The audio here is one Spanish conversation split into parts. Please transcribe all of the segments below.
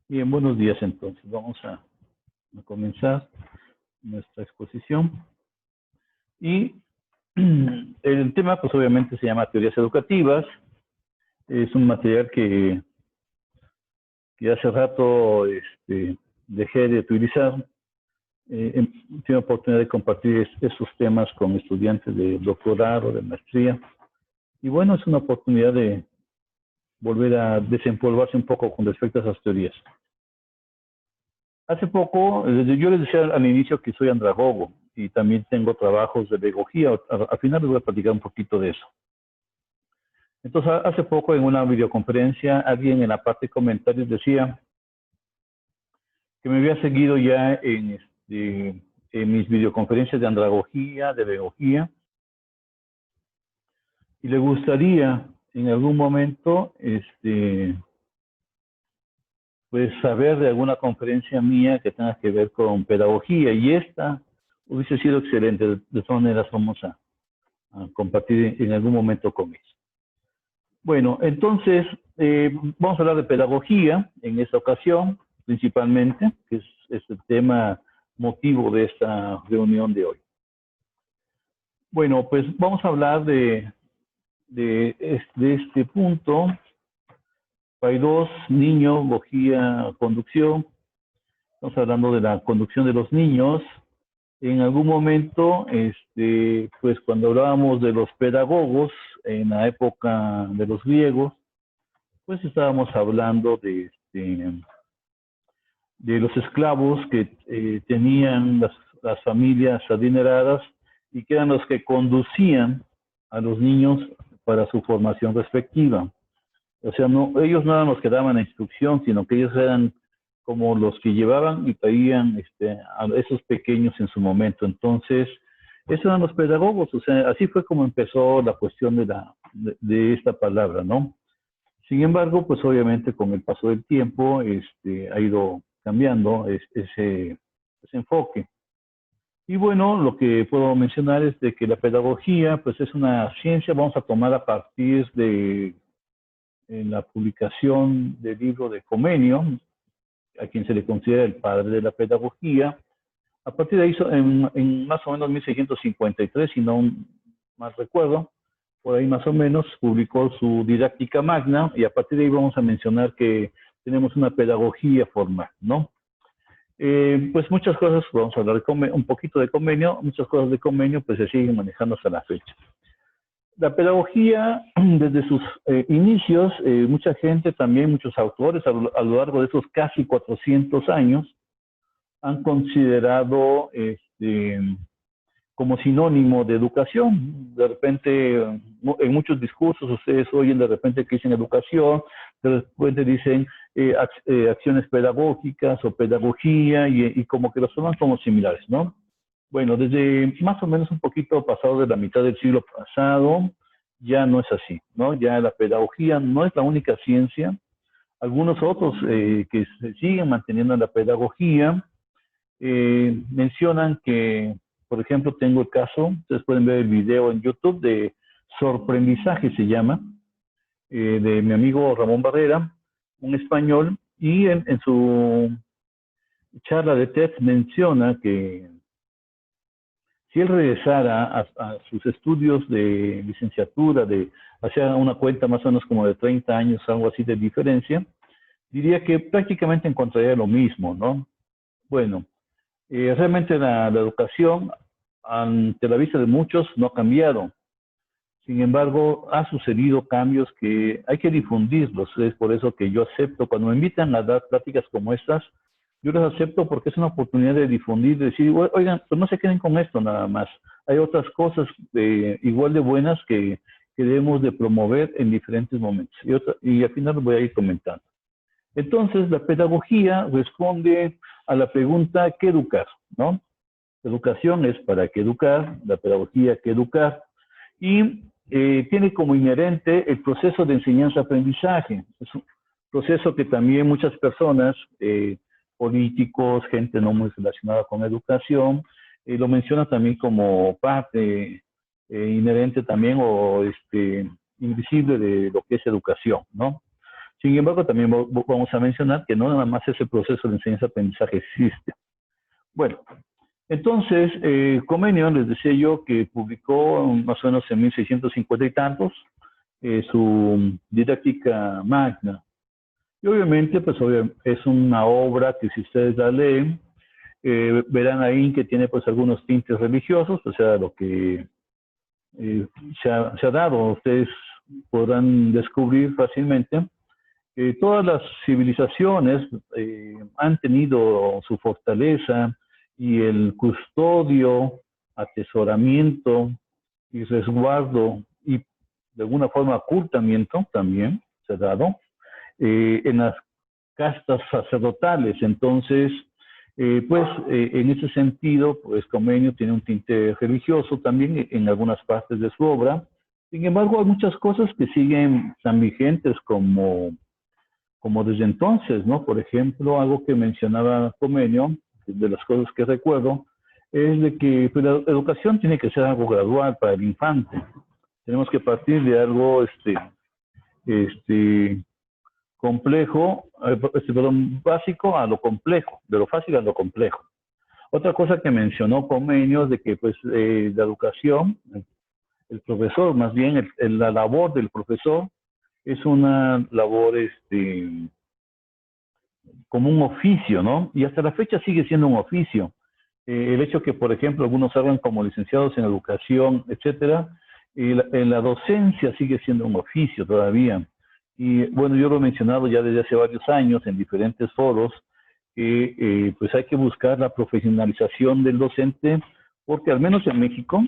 Bien, buenos días entonces. Vamos a comenzar nuestra exposición. Y el tema, pues obviamente se llama Teorías Educativas. Es un material que hace rato dejé de utilizar. Tengo oportunidad de compartir estos temas con estudiantes de doctorado, de maestría. Y bueno, es una oportunidad de volver a desempolvarse un poco con respecto a esas teorías. Hace poco, yo les decía al inicio que soy andragogo y también tengo trabajos de pedagogía. Al final les voy a platicar un poquito de eso. Entonces, hace poco en una videoconferencia, alguien en la parte de comentarios decía que me había seguido ya en mis videoconferencias de andragogía, de pedagogía, y le gustaría en algún momento pues saber de alguna conferencia mía que tenga que ver con pedagogía, y esta hubiese sido excelente. De todas maneras vamos a compartir en algún momento con ellos. Bueno, entonces vamos a hablar de pedagogía en esta ocasión, principalmente, que es el tema motivo de esta reunión de hoy. Bueno, pues vamos a hablar de este punto. Paidós, niño, logía, conducción. Estamos hablando de la conducción de los niños. En algún momento, pues cuando hablábamos de los pedagogos en la época de los griegos, pues estábamos hablando de los esclavos que tenían las familias adineradas y que eran los que conducían a los niños para su formación respectiva. O sea, ellos no eran los que daban la instrucción, sino que ellos eran como los que llevaban y traían a esos pequeños en su momento. Entonces, esos eran los pedagogos. O sea, así fue como empezó la cuestión de esta palabra, ¿no? Sin embargo, pues obviamente con el paso del tiempo ha ido cambiando ese enfoque. Y bueno, lo que puedo mencionar es de que la pedagogía pues es una ciencia. Vamos a tomar a partir de la publicación del libro de Comenio, a quien se le considera el padre de la pedagogía. A partir de ahí, en más o menos 1653, si no mal recuerdo, por ahí más o menos, publicó su Didáctica Magna, y a partir de ahí vamos a mencionar que tenemos una pedagogía formal, ¿no? Pues muchas cosas, vamos a hablar un poquito de Comenio, muchas cosas de Comenio pues se siguen manejando hasta la fecha. La pedagogía, desde sus inicios, mucha gente también, muchos autores a lo largo de esos casi 400 años, han considerado como sinónimo de educación. De repente, en muchos discursos ustedes oyen de repente que dicen educación, de repente dicen acciones pedagógicas o pedagogía, y como que los toman como similares, ¿no? Bueno, desde más o menos un poquito pasado de la mitad del siglo pasado, ya no es así, ¿no? Ya la pedagogía no es la única ciencia. Algunos otros que se siguen manteniendo en la pedagogía mencionan que, por ejemplo, tengo el caso, ustedes pueden ver el video en YouTube de Sorprendizaje, se llama, de mi amigo Ramón Barrera, un español, y en su charla de TED menciona que si él regresara a sus estudios de licenciatura, hacia una cuenta más o menos como de 30 años, algo así de diferencia, diría que prácticamente encontraría lo mismo, ¿no? Bueno, realmente la educación, ante la vista de muchos, no ha cambiado. Sin embargo, ha sucedido cambios que hay que difundirlos. Es por eso que yo acepto, cuando me invitan a dar pláticas como estas, yo las acepto porque es una oportunidad de difundir, de decir, oigan, pues no se queden con esto nada más. Hay otras cosas igual de buenas que debemos de promover en diferentes momentos. Y al final voy a ir comentando. Entonces, la pedagogía responde a la pregunta, ¿qué educar? ¿No? Educación es para qué educar, la pedagogía, qué educar. Y tiene como inherente el proceso de enseñanza-aprendizaje. Es un proceso que también muchas personas, políticos, gente no muy relacionada con educación, lo menciona también como parte inherente también o invisible de lo que es educación, ¿no? Sin embargo, también vamos a mencionar que no nada más ese proceso de enseñanza-aprendizaje existe. Bueno, entonces, Comenius, les decía yo, que publicó más o menos en 1650 y tantos su Didáctica Magna. Y obviamente, pues es una obra que si ustedes la leen, verán ahí que tiene pues algunos tintes religiosos, o sea, lo que se ha dado, ustedes podrán descubrir fácilmente. Todas las civilizaciones han tenido su fortaleza y el custodio, atesoramiento y resguardo y de alguna forma ocultamiento también se ha dado en las castas sacerdotales. Entonces, en ese sentido, pues Comenius tiene un tinte religioso también en algunas partes de su obra. Sin embargo, hay muchas cosas que siguen tan vigentes como desde entonces, ¿no? Por ejemplo, algo que mencionaba Comenius, de las cosas que recuerdo, es de que pues, la educación tiene que ser algo gradual para el infante. Tenemos que partir de algo complejo, básico a lo complejo, de lo fácil a lo complejo. Otra cosa que mencionó Comenius de que pues la educación, el profesor, más bien la labor del profesor es una labor como un oficio, ¿no? Y hasta la fecha sigue siendo un oficio. El hecho que, por ejemplo, algunos salgan como licenciados en educación, etcétera, la docencia sigue siendo un oficio todavía. Y bueno, yo lo he mencionado ya desde hace varios años en diferentes foros, que pues hay que buscar la profesionalización del docente, porque al menos en México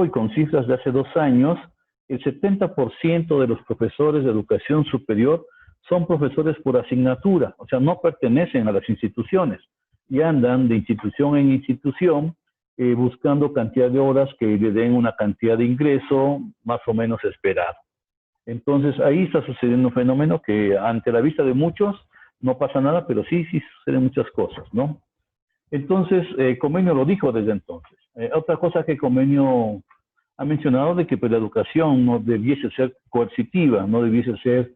y con cifras de hace 2 años, el 70% de los profesores de educación superior son profesores por asignatura, o sea, no pertenecen a las instituciones y andan de institución en institución buscando cantidad de horas que le den una cantidad de ingreso más o menos esperado. Entonces, ahí está sucediendo un fenómeno que ante la vista de muchos no pasa nada, pero sí suceden muchas cosas, ¿no? Entonces, Comenius lo dijo desde entonces. Otra cosa que Comenius ha mencionado de que pues, la educación no debiese ser coercitiva, no debiese ser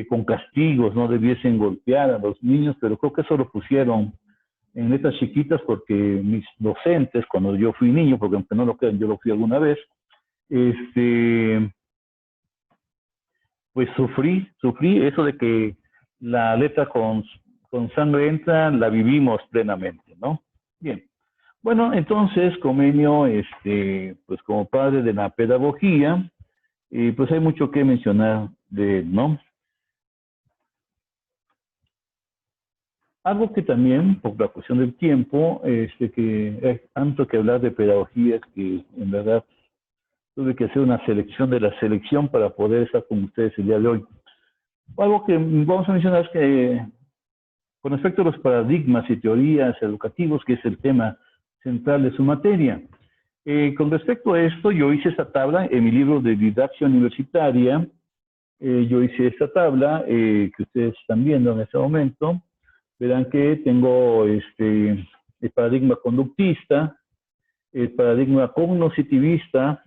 con castigos, no debiesen golpear a los niños, pero creo que eso lo pusieron en letras chiquitas porque mis docentes, cuando yo fui niño, porque aunque no lo crean, yo lo fui alguna vez, pues sufrí eso de que la letra con sangre entra, la vivimos plenamente, ¿no? Bien. Bueno, entonces Comenius, pues como padre de la pedagogía, pues hay mucho que mencionar de él, ¿no? Algo que también, por la cuestión del tiempo, que hay tanto que hablar de pedagogía que en verdad tuve que hacer una selección de la selección para poder estar con ustedes el día de hoy. Algo que vamos a mencionar es que con respecto a los paradigmas y teorías educativos, que es el tema central de su materia. Con respecto a esto, yo hice esta tabla en mi libro de Didaxia Universitaria. Yo hice esta tabla que ustedes están viendo en este momento. Verán que tengo el paradigma conductista, el paradigma cognoscitivista,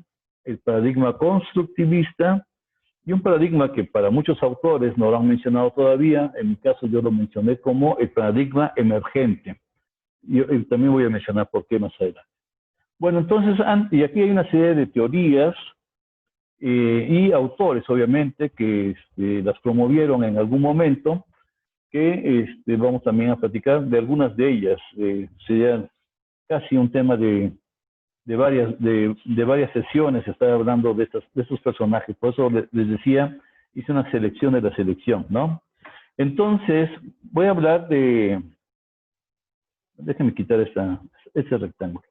el paradigma constructivista y un paradigma que para muchos autores no lo han mencionado todavía. En mi caso yo lo mencioné como el paradigma emergente. Y también voy a mencionar por qué más adelante. Bueno, entonces, y aquí hay una serie de teorías y autores, obviamente, que las promovieron en algún momento, que vamos también a platicar de algunas de ellas. Sería casi un tema de varias sesiones estar hablando de estos personajes. Por eso les decía, hice una selección de la selección, ¿no? Entonces, voy a hablar de... Déjenme quitar este rectángulo.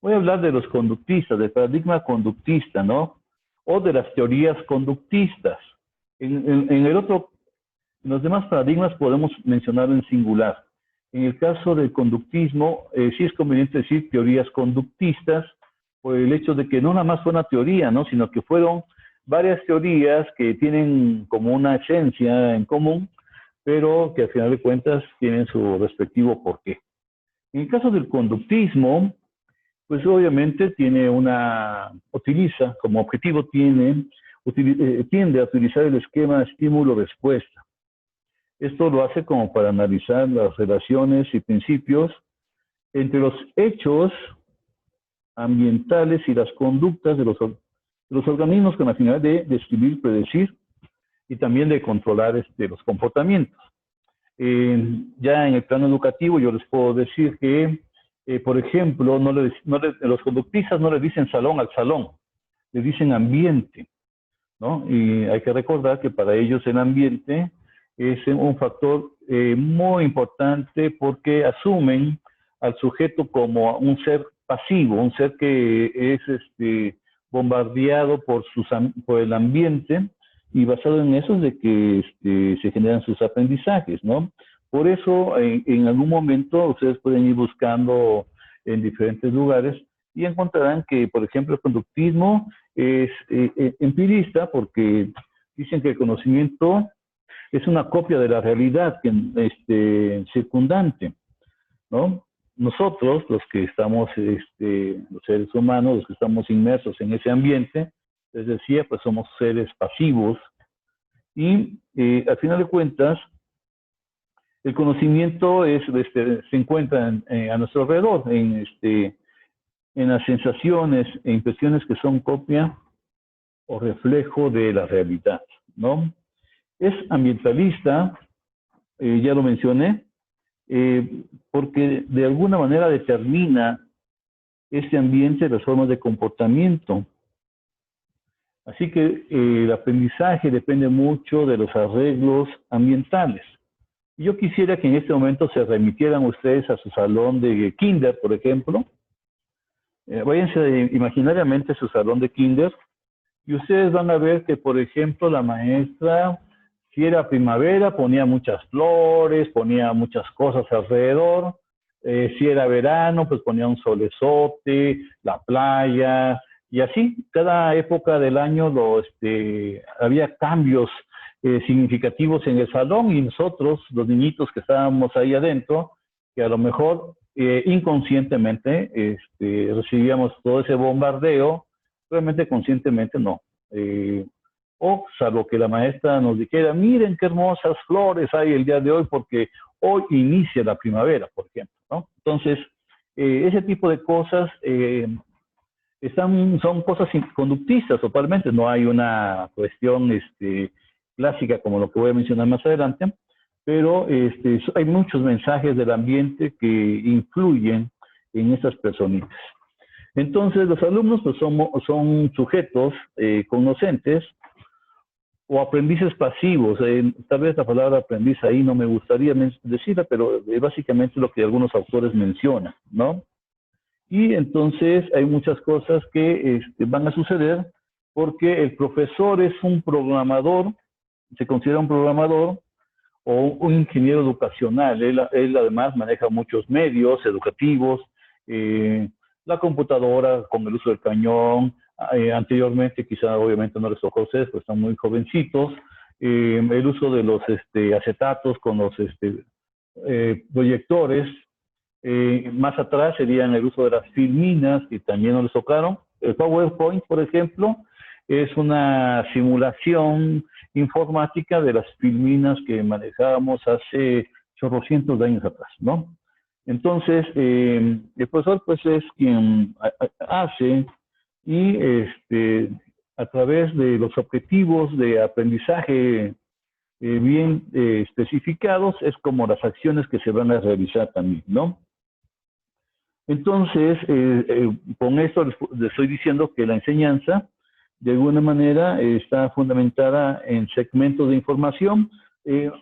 Voy a hablar de los conductistas, del paradigma conductista, ¿no? O de las teorías conductistas. En los demás paradigmas podemos mencionarlo en singular. En el caso del conductismo, sí es conveniente decir teorías conductistas, por el hecho de que no nada más fue una teoría, ¿no? Sino que fueron varias teorías que tienen como una esencia en común, pero que al final de cuentas tienen su respectivo porqué. En el caso del conductismo, pues obviamente utiliza como objetivo, tiene tiende a utilizar el esquema estímulo-respuesta. Esto lo hace como para analizar las relaciones y principios entre los hechos ambientales y las conductas de los organismos con la finalidad de describir, predecir y también de controlar los comportamientos. Ya en el plano educativo yo les puedo decir que, por ejemplo, los conductistas no le dicen salón al salón, le dicen ambiente, ¿no? Y hay que recordar que para ellos el ambiente es un factor muy importante porque asumen al sujeto como un ser pasivo, un ser que es bombardeado por el ambiente, y basado en eso es de que se generan sus aprendizajes, ¿no? Por eso, en algún momento, ustedes pueden ir buscando en diferentes lugares y encontrarán que, por ejemplo, el conductismo es empirista, porque dicen que el conocimiento es una copia de la realidad circundante, ¿no? Nosotros, los que estamos, los seres humanos, los que estamos inmersos en ese ambiente, les decía, pues somos seres pasivos y al final de cuentas, el conocimiento se encuentra a nuestro alrededor, en las sensaciones e impresiones que son copia o reflejo de la realidad, ¿no? Es ambientalista, ya lo mencioné, porque de alguna manera determina este ambiente las formas de comportamiento. Así que el aprendizaje depende mucho de los arreglos ambientales. Yo quisiera que en este momento se remitieran ustedes a su salón de kinder, por ejemplo. Váyanse imaginariamente a su salón de kinder y ustedes van a ver que, por ejemplo, la maestra, si era primavera, ponía muchas flores, ponía muchas cosas alrededor. Si era verano, pues ponía un solezote, la playa, y así, cada época del año había cambios significativos en el salón, y nosotros, los niñitos que estábamos ahí adentro, que a lo mejor inconscientemente recibíamos todo ese bombardeo, realmente conscientemente no. O salvo que la maestra nos dijera, miren qué hermosas flores hay el día de hoy, porque hoy inicia la primavera, por ejemplo, ¿no? Entonces, ese tipo de cosas son cosas conductistas totalmente, no hay una cuestión clásica como lo que voy a mencionar más adelante, pero hay muchos mensajes del ambiente que influyen en estas personitas. Entonces, los alumnos pues, son sujetos conocentes o aprendices pasivos. Tal vez la palabra aprendiz ahí no me gustaría decirla, pero básicamente lo que algunos autores mencionan, ¿no? Y entonces hay muchas cosas que van a suceder porque el profesor es un programador, se considera un programador o un ingeniero educacional. Él además maneja muchos medios educativos, la computadora con el uso del cañón, anteriormente quizá obviamente no les tocó a ustedes, porque están muy jovencitos, el uso de los acetatos con los proyectores. Más atrás serían el uso de las filminas, que también nos les tocaron. El PowerPoint, por ejemplo, es una simulación informática de las filminas que manejábamos hace chorrocientos de años atrás, ¿no? Entonces, el profesor pues es quien hace y a través de los objetivos de aprendizaje bien especificados, es como las acciones que se van a realizar también, ¿no? Entonces, con esto les estoy diciendo que la enseñanza, de alguna manera, está fundamentada en segmentos de información.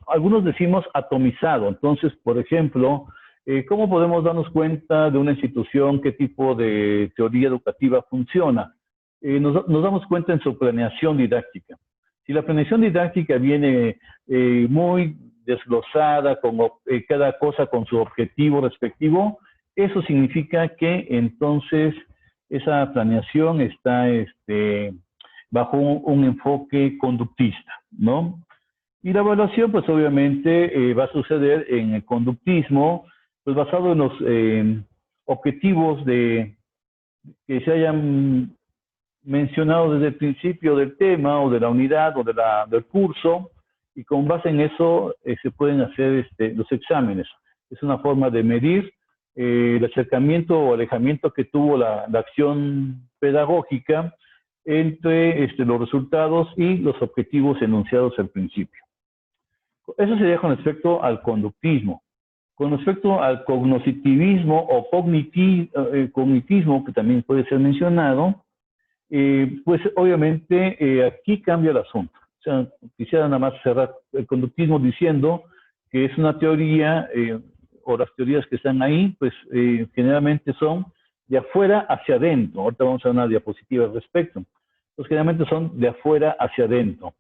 Algunos decimos atomizado. Entonces, por ejemplo, ¿cómo podemos darnos cuenta de una institución, qué tipo de teoría educativa funciona? Nos damos cuenta en su planeación didáctica. Si la planeación didáctica viene muy desglosada, con cada cosa con su objetivo respectivo, eso significa que entonces esa planeación está bajo un enfoque conductista, ¿no? Y la evaluación, pues obviamente va a suceder en el conductismo, pues basado en los objetivos que se hayan mencionado desde el principio del tema o de la unidad o del curso, y con base en eso se pueden hacer los exámenes. Es una forma de medir el acercamiento o alejamiento que tuvo la acción pedagógica entre los resultados y los objetivos enunciados al principio. Eso sería con respecto al conductismo. Con respecto al cognoscitivismo o cognitismo, que también puede ser mencionado, pues obviamente aquí cambia el asunto. O sea, quisiera nada más cerrar el conductismo diciendo que es una teoría, o las teorías que están ahí, pues generalmente son de afuera hacia adentro. Ahorita vamos a ver una diapositiva al respecto. Pues generalmente son de afuera hacia adentro.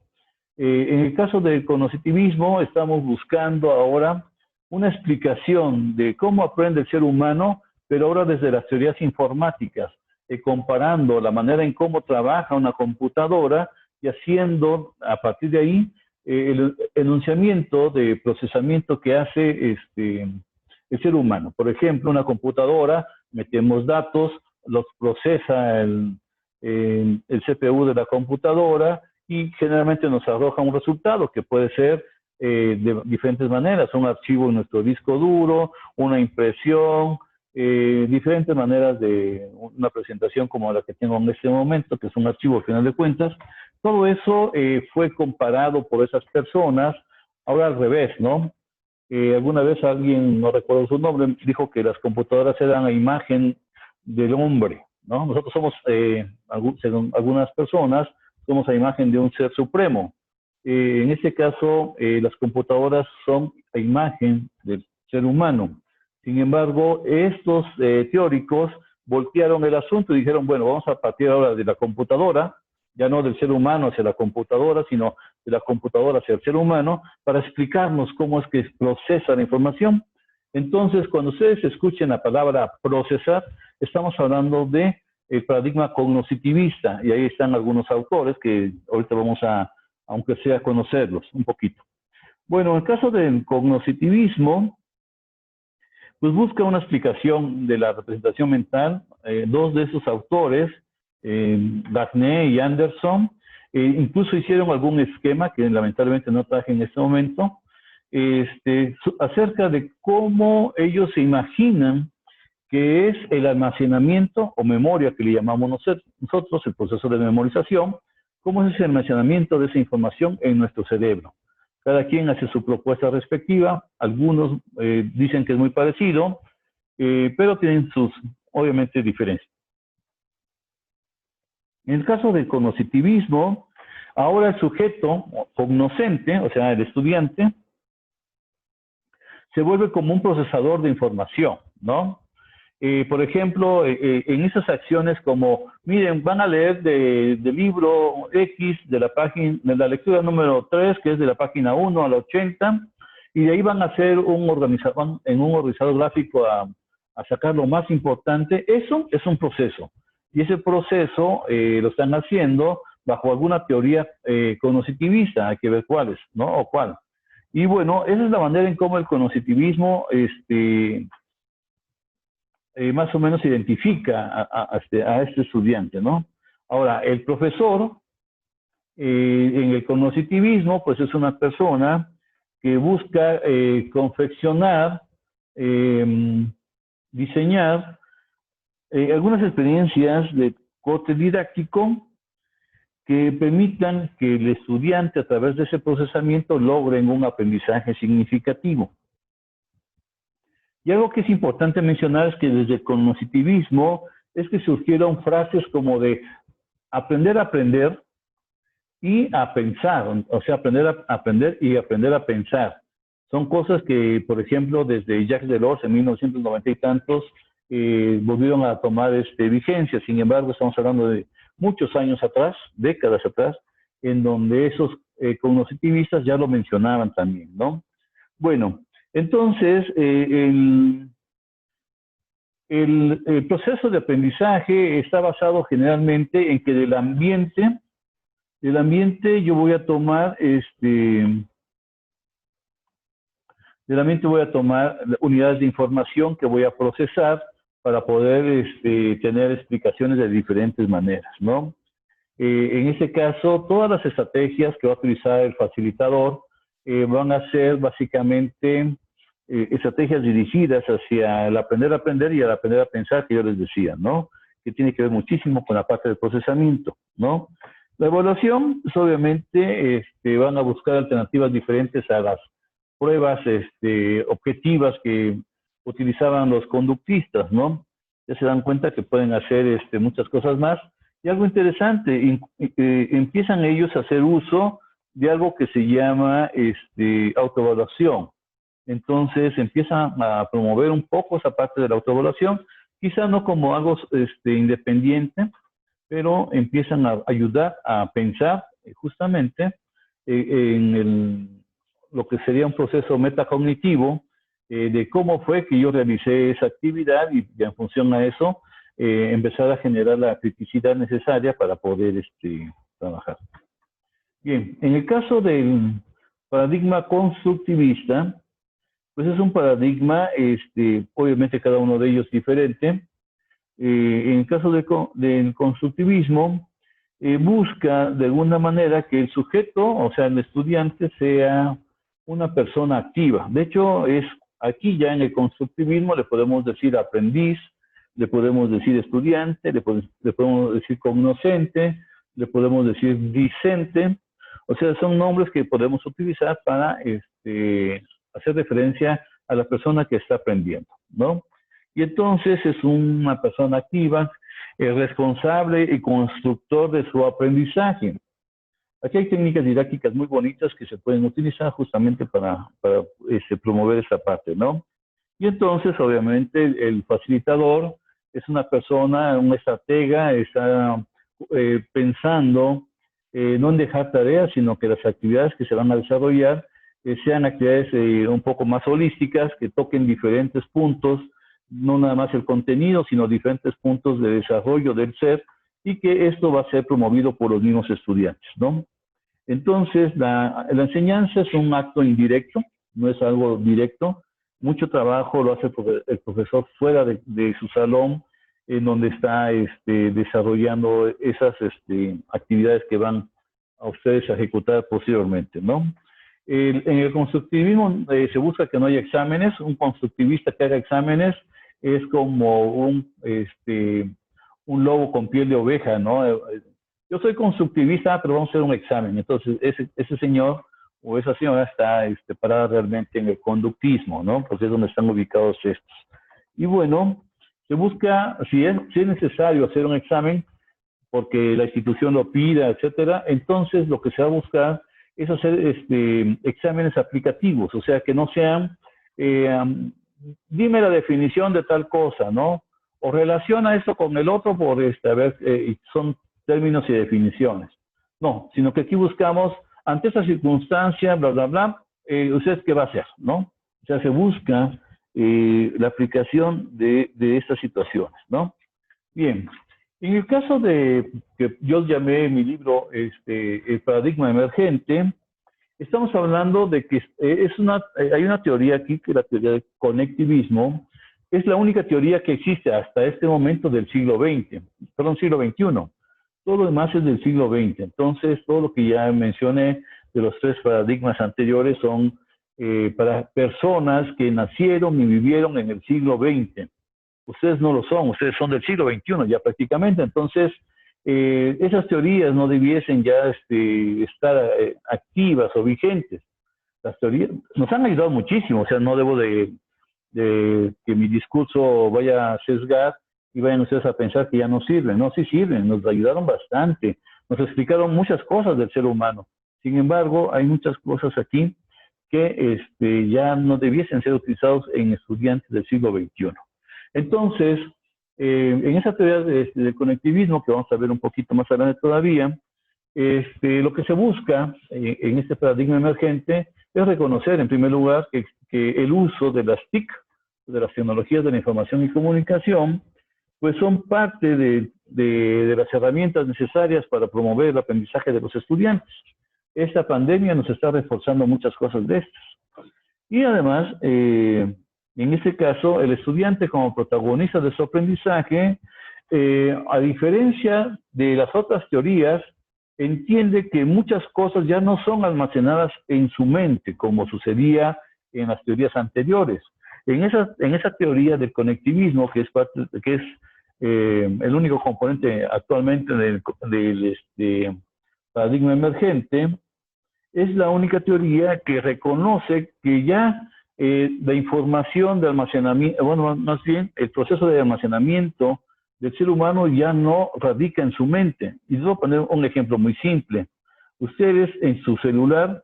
En el caso del cognoscitivismo, estamos buscando ahora una explicación de cómo aprende el ser humano, pero ahora desde las teorías informáticas, comparando la manera en cómo trabaja una computadora y haciendo a partir de ahí el enunciamiento de procesamiento que hace el ser humano. Por ejemplo, una computadora, metemos datos, los procesa el CPU de la computadora y generalmente nos arroja un resultado que puede ser de diferentes maneras, un archivo en nuestro disco duro, una impresión, diferentes maneras de una presentación como la que tengo en este momento, que es un archivo al final de cuentas. Todo eso fue comparado por esas personas, ahora al revés, ¿no? Alguna vez alguien, no recuerdo su nombre, dijo que las computadoras eran la imagen del hombre, ¿no? Nosotros somos, según algunas personas, somos la imagen de un ser supremo. En este caso, las computadoras son la imagen del ser humano. Sin embargo, estos teóricos voltearon el asunto y dijeron, bueno, vamos a partir ahora de la computadora, ya no del ser humano hacia la computadora, sino de la computadora hacia el ser humano, para explicarnos cómo es que procesa la información. Entonces, cuando ustedes escuchen la palabra procesar, estamos hablando de el paradigma cognoscitivista, y ahí están algunos autores que ahorita vamos a, aunque sea, conocerlos un poquito. Bueno, en el caso del cognoscitivismo, pues busca una explicación de la representación mental. Dos de esos autores, Gagné y Anderson, incluso hicieron algún esquema que lamentablemente no traje en este momento, acerca de cómo ellos se imaginan que es el almacenamiento o memoria que le llamamos nosotros, el proceso de memorización, cómo es ese almacenamiento de esa información en nuestro cerebro. Cada quien hace su propuesta respectiva, algunos dicen que es muy parecido, pero tienen sus, obviamente, diferencias. En el caso del cognoscitivismo, ahora el sujeto cognoscente, o sea, el estudiante, se vuelve como un procesador de información, ¿no? Por ejemplo, en esas acciones como, miren, van a leer del libro X, de la lectura número 3, que es de la página 1 a la 80, y de ahí van a hacer en un organizador gráfico a sacar lo más importante. Eso es un proceso. Y ese proceso lo están haciendo bajo alguna teoría cognoscitivista, hay que ver cuál es, ¿no? O cuál. Y bueno, esa es la manera en cómo el cognoscitivismo más o menos identifica a este estudiante, ¿no? Ahora, el profesor, en el cognoscitivismo, pues es una persona que busca confeccionar, diseñar algunas experiencias de corte didáctico que permitan que el estudiante, a través de ese procesamiento, logren un aprendizaje significativo. Y algo que es importante mencionar es que desde el cognoscitivismo es que surgieron frases como de aprender a aprender y a pensar, o sea, aprender a aprender y aprender a pensar. Son cosas que, por ejemplo, desde Jacques Delors en 1990 y tantos, volvieron a tomar vigencia. Sin embargo, estamos hablando de muchos años atrás, décadas atrás, en donde esos cognoscitivistas ya lo mencionaban también, ¿no? Bueno, entonces, el proceso de aprendizaje está basado generalmente en que del ambiente yo voy a tomar, unidades de información que voy a procesar para poder tener explicaciones de diferentes maneras, ¿no? En este caso, todas las estrategias que va a utilizar el facilitador van a ser básicamente estrategias dirigidas hacia el aprender a aprender y el aprender a pensar, que yo les decía, ¿no? Que tiene que ver muchísimo con la parte del procesamiento, ¿no? La evaluación, pues obviamente, van a buscar alternativas diferentes a las pruebas objetivas que utilizaban los conductistas, ¿no? Ya se dan cuenta que pueden hacer muchas cosas más. Y algo interesante, empiezan ellos a hacer uso de algo que se llama autoevaluación. Entonces empiezan a promover un poco esa parte de la autoevaluación, quizá no como algo independiente, pero empiezan a ayudar a pensar justamente lo que sería un proceso metacognitivo de cómo fue que yo realicé esa actividad y en función a eso empezar a generar la criticidad necesaria para poder trabajar. Bien, en el caso del paradigma constructivista, pues es un paradigma, obviamente cada uno de ellos diferente. En el caso del constructivismo, busca de alguna manera que el sujeto, o sea, el estudiante, sea una persona activa. De hecho, aquí ya en el constructivismo le podemos decir aprendiz, le podemos decir estudiante, le podemos decir cognoscente, le podemos decir discente. O sea, son nombres que podemos utilizar para hacer referencia a la persona que está aprendiendo, ¿no? Y entonces es una persona activa, responsable y constructor de su aprendizaje. Aquí hay técnicas didácticas muy bonitas que se pueden utilizar justamente para promover esta parte, ¿no? Y entonces, obviamente, el facilitador es una persona, un estratega, está pensando no en dejar tareas, sino que las actividades que se van a desarrollar sean actividades un poco más holísticas, que toquen diferentes puntos, no nada más el contenido, sino diferentes puntos de desarrollo del ser, y que esto va a ser promovido por los mismos estudiantes, ¿no? Entonces, la enseñanza es un acto indirecto, no es algo directo. Mucho trabajo lo hace el profesor fuera de su salón, en donde está desarrollando esas actividades que van a ustedes a ejecutar posteriormente, ¿no? En el constructivismo se busca que no haya exámenes. Un constructivista que haga exámenes es como un lobo con piel de oveja, ¿no? Yo soy constructivista, pero vamos a hacer un examen. Entonces, ese señor o esa señora está parada realmente en el conductismo, ¿no? Porque es donde están ubicados estos. Y bueno, se busca, si es necesario hacer un examen, porque la institución lo pida, etcétera, entonces lo que se va a buscar es hacer exámenes aplicativos, o sea, que no sean, dime la definición de tal cosa, ¿no? O relaciona esto con el otro por a ver, son términos y definiciones. No, sino que aquí buscamos, ante esa circunstancia, bla, bla, bla, ¿usted qué va a hacer, no? O sea, se busca la aplicación de estas situaciones, ¿no? Bien, en el caso de que yo llamé en mi libro el paradigma emergente, estamos hablando de que hay una teoría aquí, que la teoría del conectivismo es la única teoría que existe hasta este momento del siglo XX, perdón, siglo XXI. Todo lo demás es del siglo XX. Entonces, todo lo que ya mencioné de los tres paradigmas anteriores son para personas que nacieron y vivieron en el siglo XX. Ustedes no lo son, ustedes son del siglo XXI ya prácticamente. Entonces, esas teorías no debiesen ya estar activas o vigentes. Las teorías nos han ayudado muchísimo, o sea, no debo de que mi discurso vaya a sesgar y vayan ustedes a pensar que ya no sirven. No, sí sirven, nos ayudaron bastante, nos explicaron muchas cosas del ser humano. Sin embargo, hay muchas cosas aquí que ya no debiesen ser utilizados en estudiantes del siglo XXI. Entonces, en esa teoría del conectivismo, que vamos a ver un poquito más adelante todavía, lo que se busca en este paradigma emergente es reconocer, en primer lugar, que el uso de las TIC, de las tecnologías de la información y comunicación, pues son parte de las herramientas necesarias para promover el aprendizaje de los estudiantes. Esta pandemia nos está reforzando muchas cosas de estas. Y además, en este caso, el estudiante como protagonista de su aprendizaje a diferencia de las otras teorías, entiende que muchas cosas ya no son almacenadas en su mente, como sucedía en las teorías anteriores. En esa teoría del conectivismo, que es el único componente actualmente del paradigma emergente, es la única teoría que reconoce que ya la información de almacenamiento, bueno, más bien el proceso de almacenamiento del ser humano ya no radica en su mente. Y les voy a poner un ejemplo muy simple. Ustedes en su celular,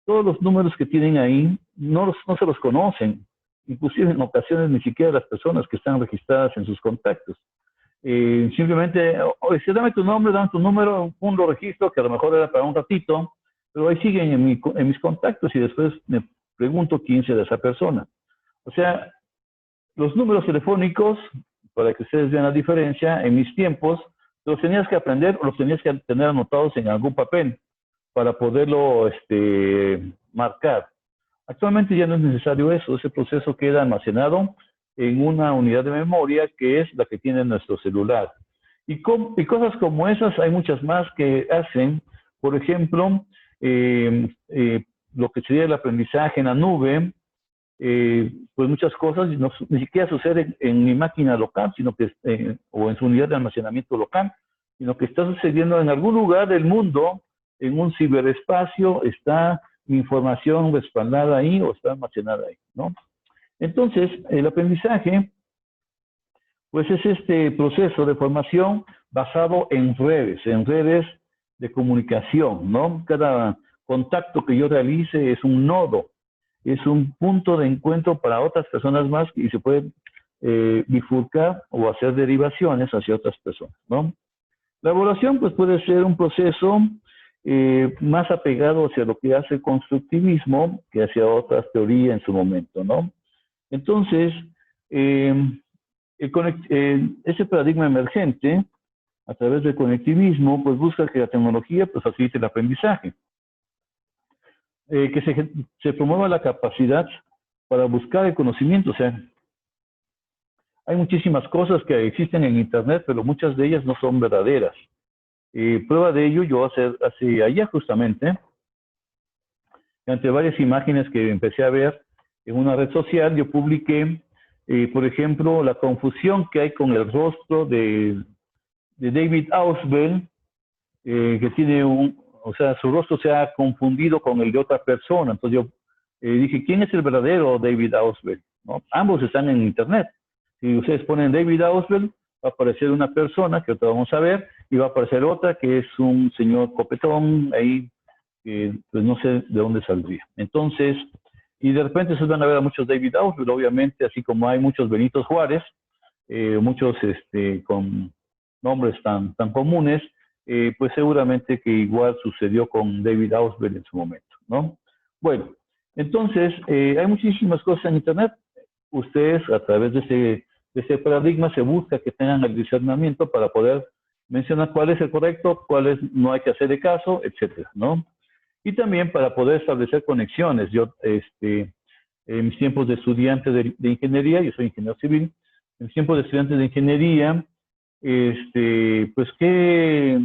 todos los números que tienen ahí no se los conocen. Inclusive en ocasiones ni siquiera las personas que están registradas en sus contactos. Simplemente, oye, dame tu nombre, dame tu número, lo registro, que a lo mejor era para un ratito, pero ahí siguen en mis contactos y después me pregunto quién será esa persona. O sea, los números telefónicos, para que ustedes vean la diferencia, en mis tiempos, los tenías que aprender o los tenías que tener anotados en algún papel para poderlo marcar. Actualmente ya no es necesario eso, ese proceso queda almacenado en una unidad de memoria que es la que tiene nuestro celular. Y cosas como esas hay muchas más que hacen, por ejemplo, lo que sería el aprendizaje en la nube, pues muchas cosas ni siquiera suceden en mi máquina local, sino que, o en su unidad de almacenamiento local, sino que está sucediendo en algún lugar del mundo, en un ciberespacio, está mi información respaldada ahí o está almacenada ahí, ¿no? Entonces, el aprendizaje, pues es este proceso de formación basado en redes de comunicación, ¿no? Cada contacto que yo realice es un nodo, es un punto de encuentro para otras personas más y se puede bifurcar o hacer derivaciones hacia otras personas, ¿no? La evaluación pues puede ser un proceso más apegado hacia lo que hace el constructivismo que hacia otras teorías en su momento, ¿no? Entonces, ese paradigma emergente, a través del conectivismo, pues busca que la tecnología pues, facilite el aprendizaje, que se promueva la capacidad para buscar el conocimiento. O sea, hay muchísimas cosas que existen en Internet, pero muchas de ellas no son verdaderas. Prueba de ello, yo hace allá justamente, ante varias imágenes que empecé a ver en una red social, yo publiqué, por ejemplo, la confusión que hay con el rostro de David Ausubel, que tiene o sea, su rostro se ha confundido con el de otra persona. Entonces yo dije, ¿quién es el verdadero David Ausubel? ¿No? Ambos están en Internet. Si ustedes ponen David Ausubel, va a aparecer una persona, que ahorita vamos a ver, y va a aparecer otra, que es un señor copetón, ahí, pues no sé de dónde saldría. Entonces, y de repente se van a ver a muchos David Ausubel, obviamente, así como hay muchos Benito Juárez, muchos con nombres tan comunes, pues seguramente que igual sucedió con David Ausubel en su momento, ¿no? Bueno, entonces, hay muchísimas cosas en Internet. Ustedes, a través de ese paradigma, se busca que tengan el discernimiento para poder mencionar cuál es el correcto, cuáles no hay que hacerle caso, etcétera, ¿no? Y también para poder establecer conexiones. Yo, en mis tiempos de estudiante de ingeniería, yo soy ingeniero civil, en mis tiempos de estudiante de ingeniería, pues qué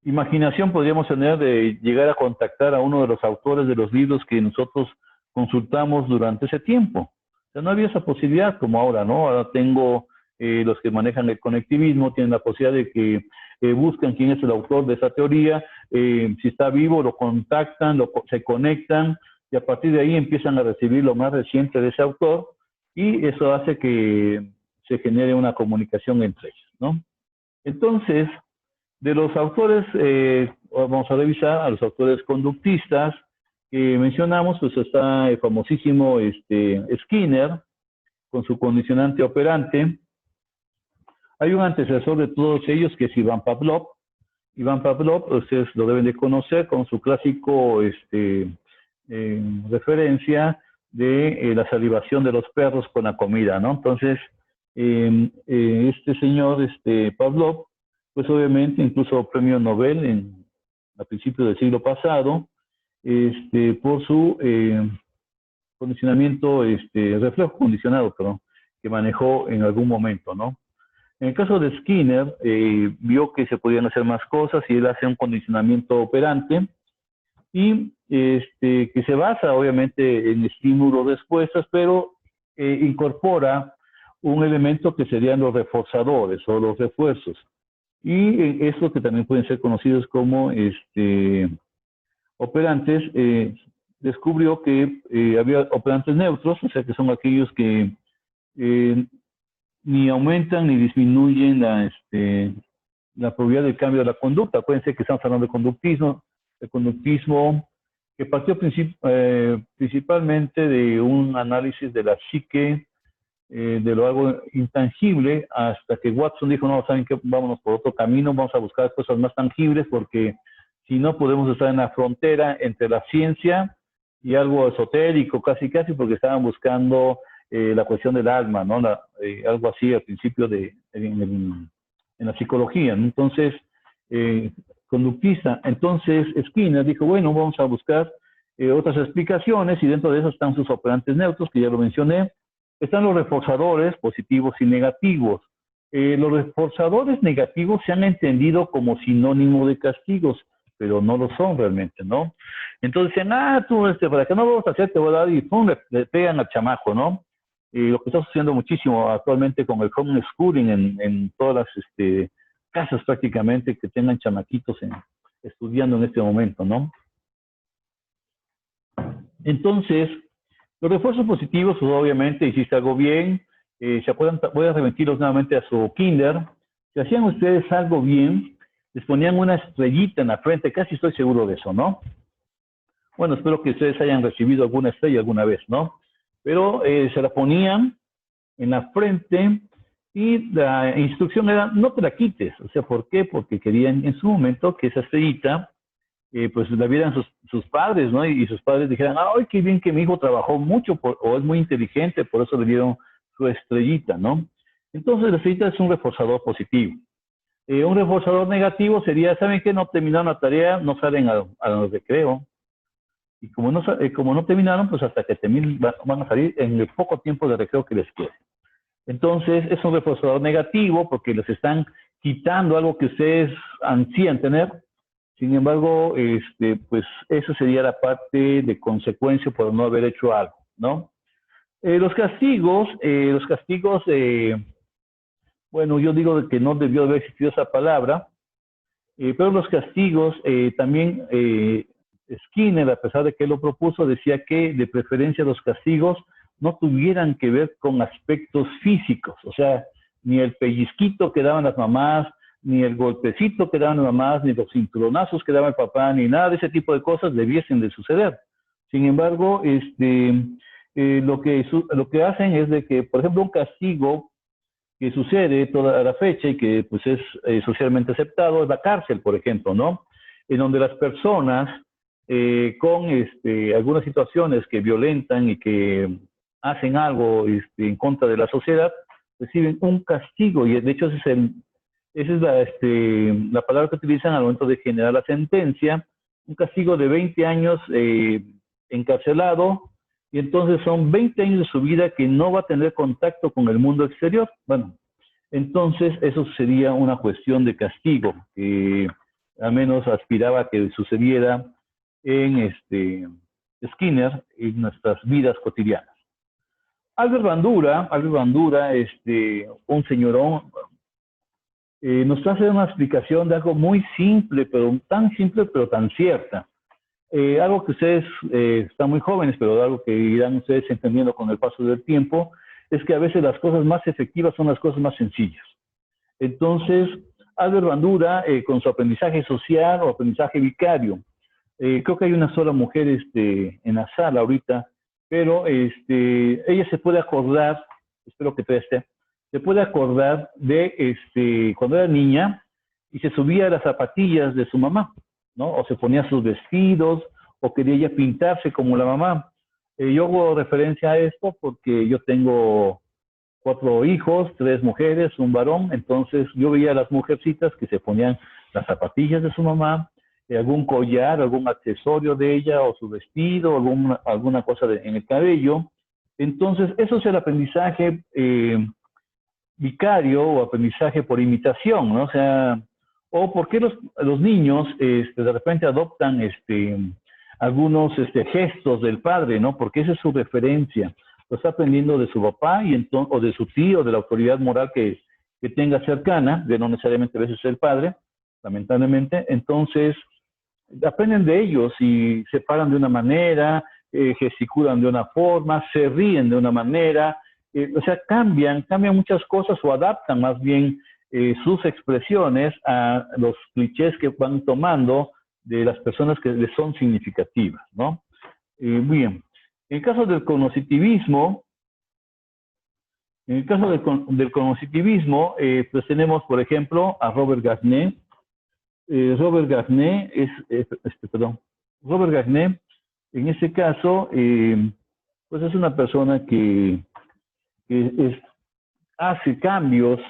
imaginación podríamos tener de llegar a contactar a uno de los autores de los libros que nosotros consultamos durante ese tiempo. O sea, no había esa posibilidad como ahora, ¿no? Ahora tengo los que manejan el conectivismo, tienen la posibilidad de que buscan quién es el autor de esa teoría, si está vivo, lo contactan, se conectan, y a partir de ahí empiezan a recibir lo más reciente de ese autor, y eso hace que se genere una comunicación entre ellos, ¿no? Entonces, de los autores, vamos a revisar a los autores conductistas que mencionamos, pues está el famosísimo Skinner, con su condicionante operante. Hay un antecesor de todos ellos que es Iván Pavlov. Iván Pavlov, ustedes lo deben de conocer con su clásico referencia de la salivación de los perros con la comida, ¿no? Entonces, este señor, Pavlov, pues obviamente incluso premio Nobel a principios del siglo pasado, por su condicionamiento, reflejo condicionado, perdón, que manejó en algún momento, ¿no? En el caso de Skinner, vio que se podían hacer más cosas y él hace un condicionamiento operante y que se basa obviamente en estímulos-respuestas, pero incorpora un elemento que serían los reforzadores o los refuerzos. Y estos que también pueden ser conocidos como operantes, descubrió que había operantes neutros, o sea que son aquellos que ni aumentan ni disminuyen la probabilidad del cambio de la conducta. Acuérdense que estamos hablando de conductismo que partió principalmente de un análisis de la psique, de lo algo intangible, hasta que Watson dijo, no, ¿saben qué? Vámonos por otro camino, vamos a buscar cosas más tangibles, porque si no podemos estar en la frontera entre la ciencia y algo esotérico, casi, porque estaban buscando la cuestión del alma, ¿no? Algo así al principio en la psicología, ¿no? Entonces, conductista. Entonces, Skinner dijo, bueno, vamos a buscar otras explicaciones, y dentro de eso están sus operantes neutros, que ya lo mencioné. Están los reforzadores positivos y negativos. Los reforzadores negativos se han entendido como sinónimo de castigos, pero no lo son realmente, ¿no? Entonces dicen, tú, para que no lo vas a hacer, te voy a dar, y pum, le pegan al chamaco, ¿no? Lo que está sucediendo muchísimo actualmente con el homeschooling en todas las casas prácticamente que tengan chamaquitos estudiando en este momento, ¿no? Entonces, los refuerzos positivos, pues, obviamente, hiciste algo bien, voy a remitirlos nuevamente a su kinder. Si hacían ustedes algo bien, les ponían una estrellita en la frente, casi estoy seguro de eso, ¿no? Bueno, espero que ustedes hayan recibido alguna estrella alguna vez, ¿no? Pero se la ponían en la frente y la instrucción era, no te la quites. O sea, ¿por qué? Porque querían en su momento que esa estrellita pues la vieran sus padres, ¿no? Y sus padres dijeran, ¡ay, qué bien que mi hijo trabajó mucho, o es muy inteligente, por eso le dieron su estrellita, ¿no? Entonces la estrellita es un reforzador positivo. Un reforzador negativo sería, ¿saben qué? No terminaron la tarea, no salen a los recreo. Y como no terminaron, pues hasta que terminen van a salir en el poco tiempo de recreo que les quede. Entonces es un reforzador negativo porque les están quitando algo que ustedes ansían tener. Sin embargo, pues eso sería la parte de consecuencia por no haber hecho algo, ¿no? Los castigos, bueno, yo digo que no debió haber existido esa palabra, pero los castigos también, Skinner, a pesar de que él lo propuso, decía que de preferencia los castigos no tuvieran que ver con aspectos físicos, o sea, ni el pellizquito que daban las mamás, ni el golpecito que daban las mamás, ni los cinturonazos que daba el papá, ni nada de ese tipo de cosas debiesen de suceder. Sin embargo, lo que hacen es de que, por ejemplo, un castigo que sucede toda la fecha y que pues es socialmente aceptado es la cárcel, por ejemplo, ¿no? En donde las personas con algunas situaciones que violentan y que hacen algo en contra de la sociedad, reciben un castigo, y de hecho esa es la palabra que utilizan al momento de generar la sentencia, un castigo de 20 años encarcelado, y entonces son 20 años de su vida que no va a tener contacto con el mundo exterior. Bueno, entonces eso sería una cuestión de castigo, que al menos aspiraba a que sucediera en Skinner en nuestras vidas cotidianas. Albert Bandura, un señorón, nos hace una explicación de algo muy simple, pero tan cierta. Algo que ustedes están muy jóvenes, pero algo que irán ustedes entendiendo con el paso del tiempo, es que a veces las cosas más efectivas son las cosas más sencillas. Entonces, Albert Bandura, con su aprendizaje social o aprendizaje vicario, creo que hay una sola mujer en la sala ahorita, pero ella se puede acordar, espero que todavía esté, se puede acordar de cuando era niña y se subía a las zapatillas de su mamá, ¿no? O se ponía sus vestidos, o quería ella pintarse como la mamá. Yo hago referencia a esto porque yo tengo 4 hijos, 3 mujeres, un varón, entonces yo veía a las mujercitas que se ponían las zapatillas de su mamá, algún collar, algún accesorio de ella, o su vestido, alguna cosa en el cabello. Entonces, eso es el aprendizaje vicario o aprendizaje por imitación, ¿no? O sea, o por qué los niños de repente adoptan algunos gestos del padre, ¿no? Porque esa es su referencia. Lo está aprendiendo de su papá o de su tío, de la autoridad moral que tenga cercana, de no necesariamente a veces el padre, lamentablemente. Entonces, aprenden de ellos y se paran de una manera, gesticulan de una forma, se ríen de una manera, o sea, cambian muchas cosas o adaptan más bien sus expresiones a los clichés que van tomando de las personas que les son significativas, ¿no? Bien, en el caso del cognitivismo, pues tenemos, por ejemplo, a Robert Gagné. Robert Gagné Robert Gagné, en este caso, pues es una persona que hace cambios.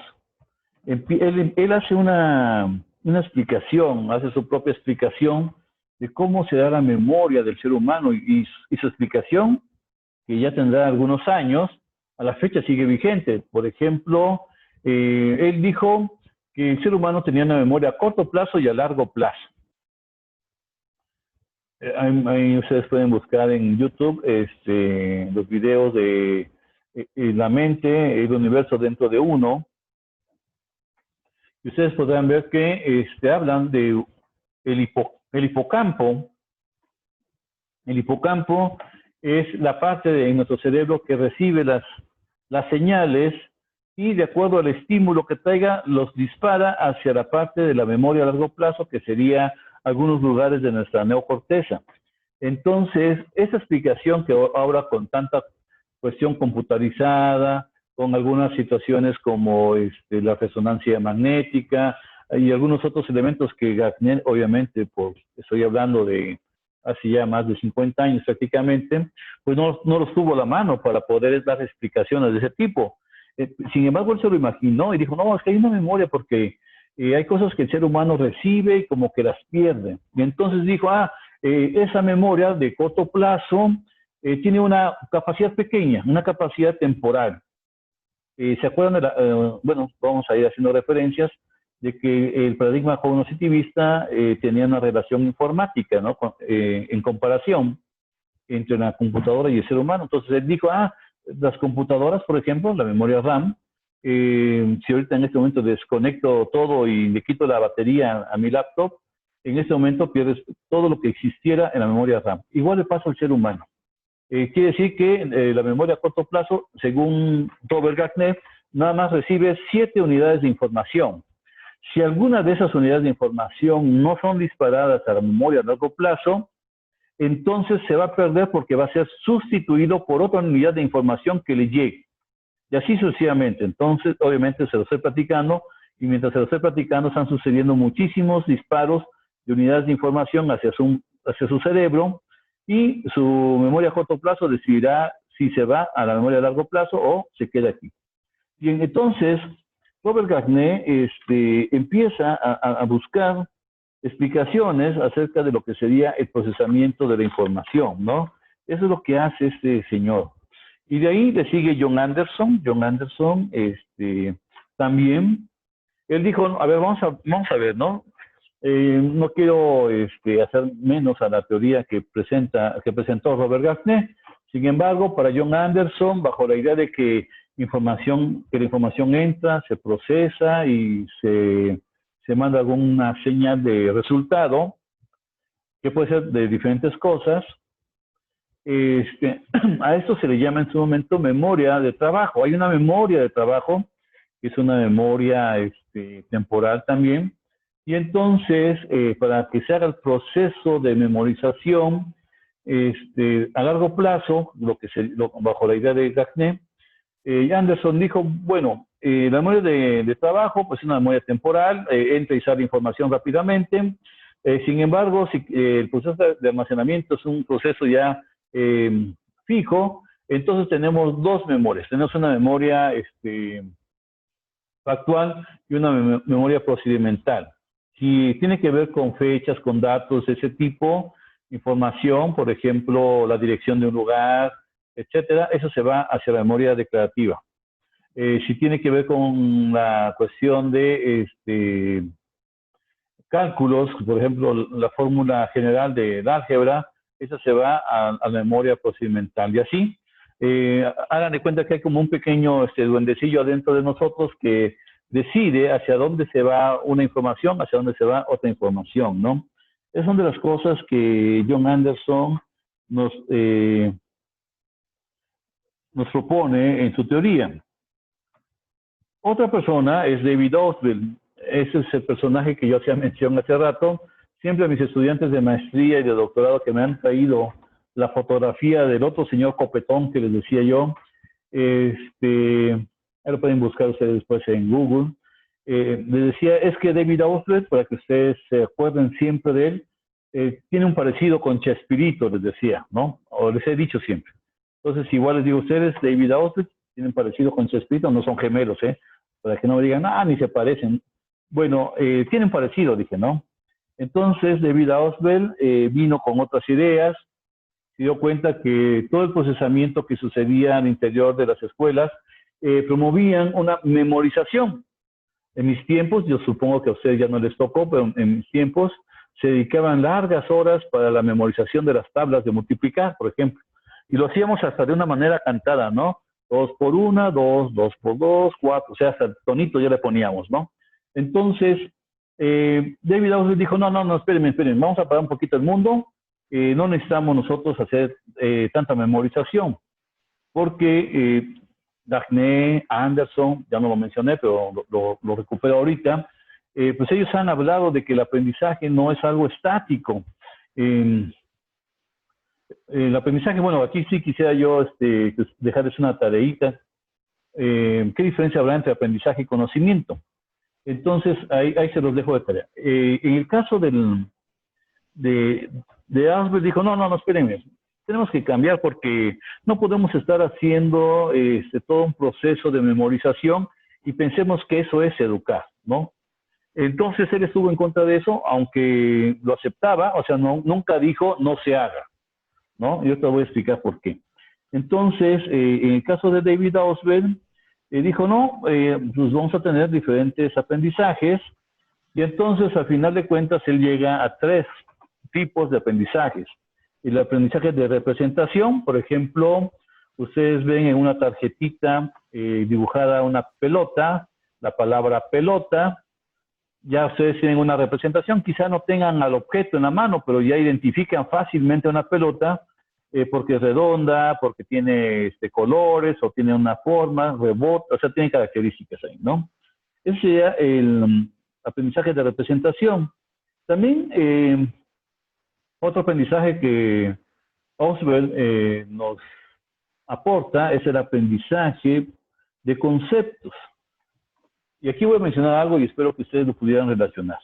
Él hace una explicación, hace su propia explicación de cómo se da la memoria del ser humano y su explicación, que ya tendrá algunos años, a la fecha sigue vigente. Por ejemplo, él dijo que el ser humano tenía una memoria a corto plazo y a largo plazo. Ahí ustedes pueden buscar en YouTube los videos de la mente, el universo dentro de uno, y ustedes podrán ver que hablan de el hipocampo. El hipocampo es la parte de nuestro cerebro que recibe las señales y de acuerdo al estímulo que traiga, los dispara hacia la parte de la memoria a largo plazo, que sería algunos lugares de nuestra neocorteza. Entonces, esa explicación que ahora con tanta cuestión computarizada, con algunas situaciones como la resonancia magnética y algunos otros elementos que Gagné, obviamente, estoy hablando de hace ya más de 50 años prácticamente, pues no los tuvo a la mano para poder dar explicaciones de ese tipo. Sin embargo, él se lo imaginó y dijo, no, es que hay una memoria porque hay cosas que el ser humano recibe y como que las pierde. Y entonces dijo, esa memoria de corto plazo tiene una capacidad pequeña, una capacidad temporal. ¿Se acuerdan bueno, vamos a ir haciendo referencias de que el paradigma cognitivista tenía una relación informática, ¿no? En comparación entre la computadora y el ser humano. Entonces él dijo, las computadoras, por ejemplo, la memoria RAM, si ahorita en este momento desconecto todo y le quito la batería a mi laptop, en este momento pierdes todo lo que existiera en la memoria RAM. Igual le pasa al ser humano. Quiere decir que la memoria a corto plazo, según Robert Gagné, nada más recibe 7 unidades de información. Si alguna de esas unidades de información no son disparadas a la memoria a largo plazo, entonces se va a perder porque va a ser sustituido por otra unidad de información que le llegue. Y así sucesivamente. Entonces, obviamente se lo estoy platicando, y mientras se lo estoy platicando están sucediendo muchísimos disparos de unidades de información hacia su cerebro, y su memoria a corto plazo decidirá si se va a la memoria a largo plazo o se queda aquí. Bien, entonces, Robert Gagné empieza a buscar explicaciones acerca de lo que sería el procesamiento de la información, ¿no? Eso es lo que hace este señor. Y de ahí le sigue John Anderson. John Anderson, también, él dijo, a ver, vamos a ver, ¿no? No quiero hacer menos a la teoría que presentó Robert Gagné. Sin embargo, para John Anderson, bajo la idea de que la información entra, se procesa y se manda alguna señal de resultado, que puede ser de diferentes cosas, a esto se le llama en su momento memoria de trabajo. Hay una memoria de trabajo, que es una memoria temporal también, y entonces, para que se haga el proceso de memorización a largo plazo, bajo la idea de Gagné, Anderson dijo, bueno, la memoria de trabajo, pues es una memoria temporal, entra y sale información rápidamente. Sin embargo, si el proceso de almacenamiento es un proceso ya fijo, entonces tenemos dos memorias. Tenemos una memoria factual y una memoria procedimental. Si tiene que ver con fechas, con datos de ese tipo, información, por ejemplo, la dirección de un lugar, etcétera, eso se va hacia la memoria declarativa. Si tiene que ver con la cuestión de cálculos, por ejemplo, la fórmula general del álgebra, esa se va a la memoria procedimental. Y así, hagan de cuenta que hay como un pequeño duendecillo adentro de nosotros que decide hacia dónde se va una información, hacia dónde se va otra información, ¿no? Esas son de las cosas que John Anderson nos propone en su teoría. Otra persona es David Ausubel. Ese es el personaje que yo hacía mención hace rato. Siempre a mis estudiantes de maestría y de doctorado que me han traído la fotografía del otro señor copetón que les decía yo, ahí lo pueden buscar ustedes después en Google. Les decía, es que David Ausubel, para que ustedes se acuerden siempre de él, tiene un parecido con Chespirito, les decía, ¿no? O les he dicho siempre. Entonces, igual les digo a ustedes, David Ausubel tienen parecido con Chespirito, no son gemelos, para que no me digan, ni se parecen. Bueno, tienen parecido, dije, ¿no? Entonces, David Ausubel vino con otras ideas, se dio cuenta que todo el procesamiento que sucedía al interior de las escuelas promovían una memorización. En mis tiempos, yo supongo que a ustedes ya no les tocó, pero en mis tiempos se dedicaban largas horas para la memorización de las tablas de multiplicar, por ejemplo. Y lo hacíamos hasta de una manera cantada, ¿no? 2 por 1, 2, 2 por 2, 4, o sea, hasta el tonito ya le poníamos, ¿no? Entonces, David Ausubel dijo, no, espérenme, vamos a parar un poquito el mundo, no necesitamos nosotros hacer tanta memorización, porque Daphne, Anderson, ya no lo mencioné, pero lo recupero ahorita, pues ellos han hablado de que el aprendizaje no es algo estático. El aprendizaje, bueno, aquí sí quisiera yo dejarles una tareita. ¿Qué diferencia habrá entre aprendizaje y conocimiento? Entonces, ahí se los dejo de tarea. En el caso de Ausubel dijo, no, espérenme, tenemos que cambiar porque no podemos estar haciendo todo un proceso de memorización y pensemos que eso es educar, ¿no? Entonces él estuvo en contra de eso, aunque lo aceptaba, o sea, nunca dijo no se haga, ¿no? Yo te voy a explicar por qué. Entonces, en el caso de David Ausubel, dijo, no, pues vamos a tener diferentes aprendizajes, y entonces, al final de cuentas, él llega a 3 tipos de aprendizajes. El aprendizaje de representación, por ejemplo, ustedes ven en una tarjetita dibujada una pelota, la palabra pelota, ya ustedes tienen una representación, quizá no tengan al objeto en la mano, pero ya identifican fácilmente una pelota porque es redonda, porque tiene colores o tiene una forma, rebota, o sea, tiene características ahí, ¿no? Ese sería el aprendizaje de representación. También otro aprendizaje que Ausubel nos aporta es el aprendizaje de conceptos. Y aquí voy a mencionar algo y espero que ustedes lo pudieran relacionar.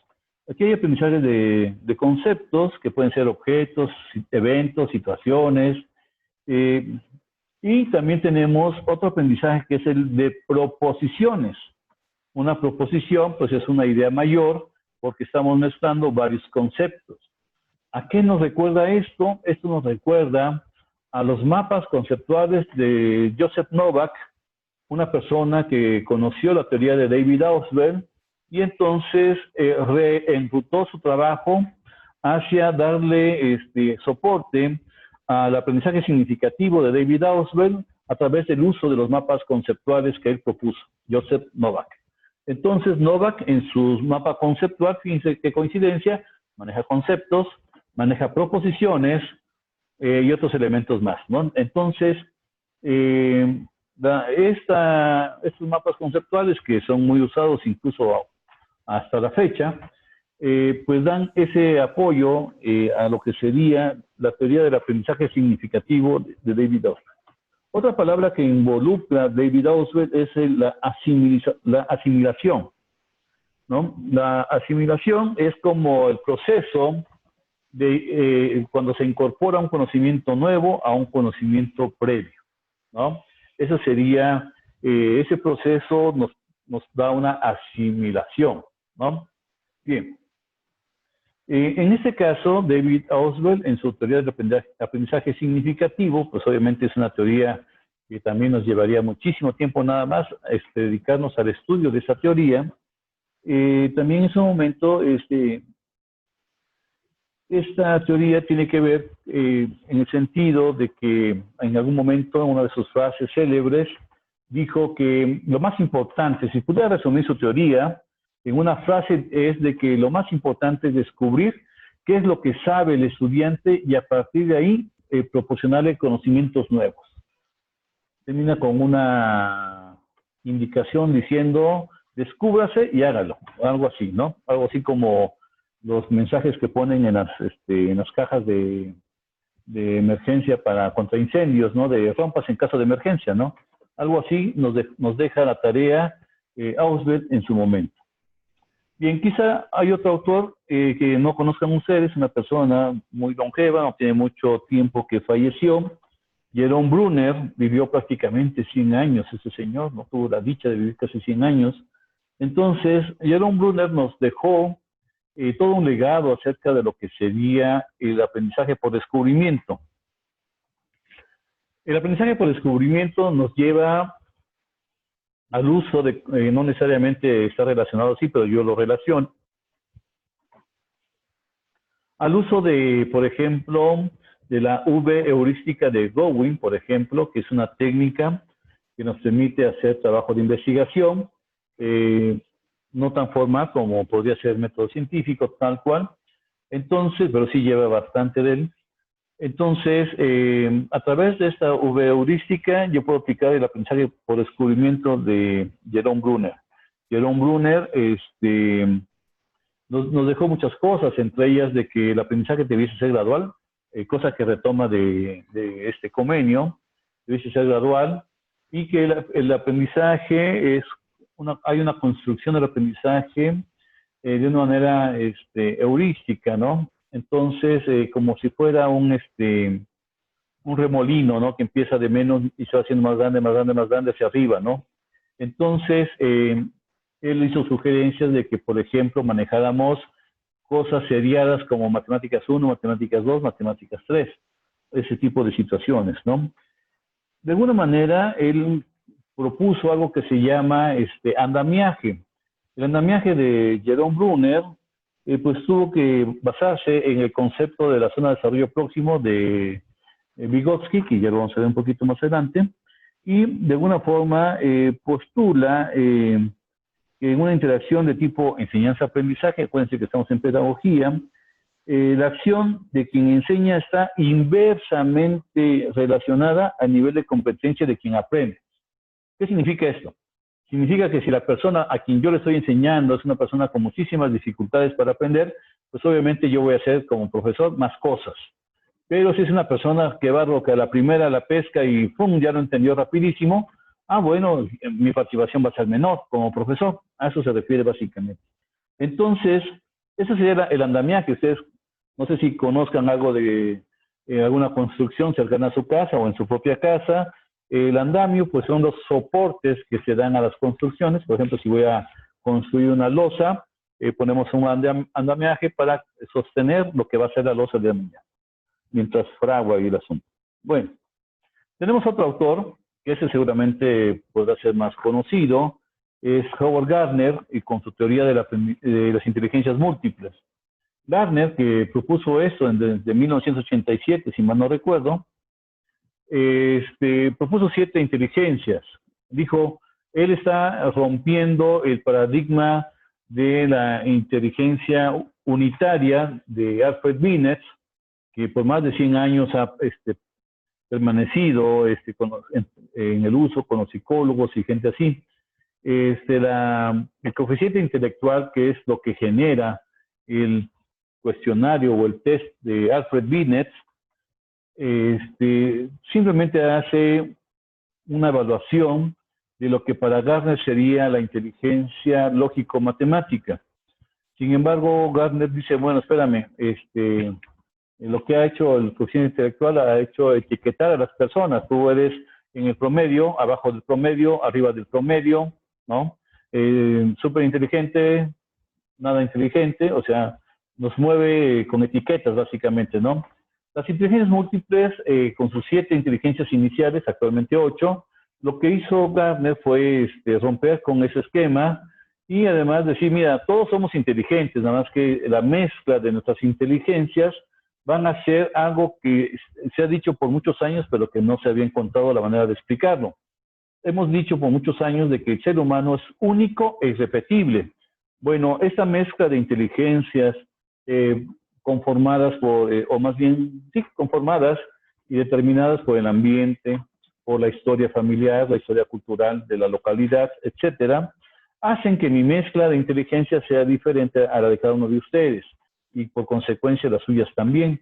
Aquí hay aprendizajes de conceptos que pueden ser objetos, eventos, situaciones. Y también tenemos otro aprendizaje que es el de proposiciones. Una proposición, pues es una idea mayor porque estamos mezclando varios conceptos. ¿A qué nos recuerda esto? Esto nos recuerda a los mapas conceptuales de Joseph Novak, una persona que conoció la teoría de David Ausubel y entonces reenrutó su trabajo hacia darle soporte al aprendizaje significativo de David Ausubel a través del uso de los mapas conceptuales que él propuso, Joseph Novak. Entonces Novak en su mapa conceptual, fíjense qué coincidencia, maneja conceptos, maneja proposiciones y otros elementos más, ¿no? Entonces, estos mapas conceptuales que son muy usados incluso hasta la fecha, pues dan ese apoyo a lo que sería la teoría del aprendizaje significativo de David Ausubel. Otra palabra que involucra David Ausubel es la asimilación, ¿no? La asimilación es como el proceso de cuando se incorpora un conocimiento nuevo a un conocimiento previo, ¿no? Eso sería, ese proceso nos da una asimilación, ¿no? Bien. En este caso, David Ausubel, en su teoría del aprendizaje significativo, pues obviamente es una teoría que también nos llevaría muchísimo tiempo nada más dedicarnos al estudio de esa teoría. También en ese momento, esta teoría tiene que ver en el sentido de que en algún momento, en una de sus frases célebres, dijo que lo más importante, si pudiera resumir su teoría, en una frase es de que lo más importante es descubrir qué es lo que sabe el estudiante y a partir de ahí proporcionarle conocimientos nuevos. Termina con una indicación diciendo, descúbrase y hágalo, algo así, ¿no? Algo así como los mensajes que ponen en las cajas de emergencia contra incendios, ¿no? De rompas en caso de emergencia, ¿no? Algo así nos deja la tarea Ausberg en su momento. Bien, quizá hay otro autor que no conozcan ustedes, una persona muy longeva, no tiene mucho tiempo que falleció. Jerome Brunner vivió prácticamente 100 años, ese señor, no tuvo la dicha de vivir casi 100 años. Entonces, Jerome Brunner nos dejó todo un legado acerca de lo que sería el aprendizaje por descubrimiento. El aprendizaje por descubrimiento nos lleva al uso de, no necesariamente está relacionado así, pero yo lo relaciono, al uso de, por ejemplo, de la V heurística de Gowin, por ejemplo, que es una técnica que nos permite hacer trabajo de investigación, no tan formal como podría ser el método científico, tal cual. Entonces, pero sí lleva bastante de él. Entonces, a través de esta V heurística, yo puedo aplicar el aprendizaje por descubrimiento de Jerome Brunner. Jerome Brunner nos dejó muchas cosas, entre ellas de que el aprendizaje debiese ser gradual, cosa que retoma de este convenio, debiese ser gradual, y que el aprendizaje hay una construcción del aprendizaje de una manera heurística, ¿no? Entonces, como si fuera un remolino, ¿no? Que empieza de menos y se va haciendo más grande, más grande, más grande hacia arriba, ¿no? Entonces, él hizo sugerencias de que, por ejemplo, manejáramos cosas seriadas como matemáticas 1, matemáticas 2, matemáticas 3, ese tipo de situaciones, ¿no? De alguna manera, él propuso algo que se llama andamiaje. El andamiaje de Jerome Brunner, pues tuvo que basarse en el concepto de la zona de desarrollo próximo de Vygotsky, que ya lo vamos a ver un poquito más adelante, y de alguna forma postula que en una interacción de tipo enseñanza-aprendizaje, acuérdense que estamos en pedagogía, la acción de quien enseña está inversamente relacionada al nivel de competencia de quien aprende. ¿Qué significa esto? Significa que si la persona a quien yo le estoy enseñando es una persona con muchísimas dificultades para aprender, pues obviamente yo voy a hacer como profesor más cosas. Pero si es una persona que va a la primera la pesca y ¡pum!, ya lo entendió rapidísimo, bueno, mi participación va a ser menor como profesor. A eso se refiere básicamente. Entonces, ese sería el andamiaje. Ustedes, no sé si conozcan algo de alguna construcción cercana a su casa o en su propia casa. El andamio, pues son los soportes que se dan a las construcciones. Por ejemplo, si voy a construir una losa, ponemos un andamiaje para sostener lo que va a ser la losa de mañana, mientras fragua el asunto. Bueno, tenemos otro autor, que ese seguramente podrá ser más conocido, es Howard Gardner, y con su teoría de las inteligencias múltiples. Gardner, que propuso esto desde 1987, si mal no recuerdo, propuso 7 inteligencias. Dijo, él está rompiendo el paradigma de la inteligencia unitaria de Alfred Binet, que por más de 100 años ha permanecido en el uso con los psicólogos y gente así. El coeficiente intelectual, que es lo que genera el cuestionario o el test de Alfred Binet, simplemente hace una evaluación de lo que para Gardner sería la inteligencia lógico-matemática. Sin embargo, Gardner dice, bueno, espérame, lo que ha hecho el coeficiente intelectual ha hecho etiquetar a las personas. Tú eres en el promedio, abajo del promedio, arriba del promedio, ¿no? Súper inteligente, nada inteligente, o sea, nos mueve con etiquetas básicamente, ¿no? Las inteligencias múltiples, con sus 7 inteligencias iniciales, actualmente 8, lo que hizo Gardner fue romper con ese esquema y además decir, mira, todos somos inteligentes, nada más que la mezcla de nuestras inteligencias van a ser algo que se ha dicho por muchos años, pero que no se había encontrado la manera de explicarlo. Hemos dicho por muchos años de que el ser humano es único e irrepetible. Bueno, esta mezcla de inteligencias conformadas por, o más bien, sí, conformadas y determinadas por el ambiente, por la historia familiar, la historia cultural de la localidad, etcétera, hacen que mi mezcla de inteligencia sea diferente a la de cada uno de ustedes y por consecuencia las suyas también.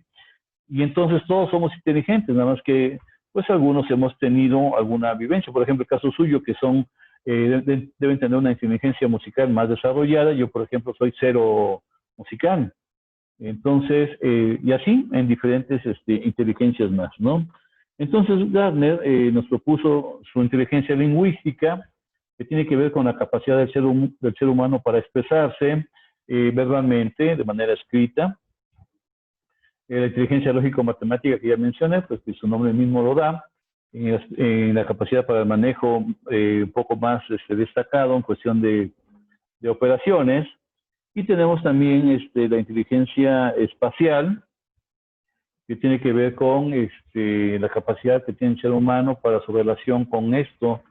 Y entonces todos somos inteligentes, nada más que pues algunos hemos tenido alguna vivencia. Por ejemplo, el caso suyo, que son, deben tener una inteligencia musical más desarrollada. Yo, por ejemplo, soy cero musical. Entonces, y así en diferentes inteligencias más, ¿no? Entonces, Gardner nos propuso su inteligencia lingüística, que tiene que ver con la capacidad del ser humano para expresarse verbalmente, de manera escrita. La inteligencia lógico-matemática que ya mencioné, pues que su nombre mismo lo da, en la capacidad para el manejo un poco más destacado en cuestión de operaciones. Y tenemos también la inteligencia espacial, que tiene que ver con la capacidad que tiene el ser humano para su relación con esto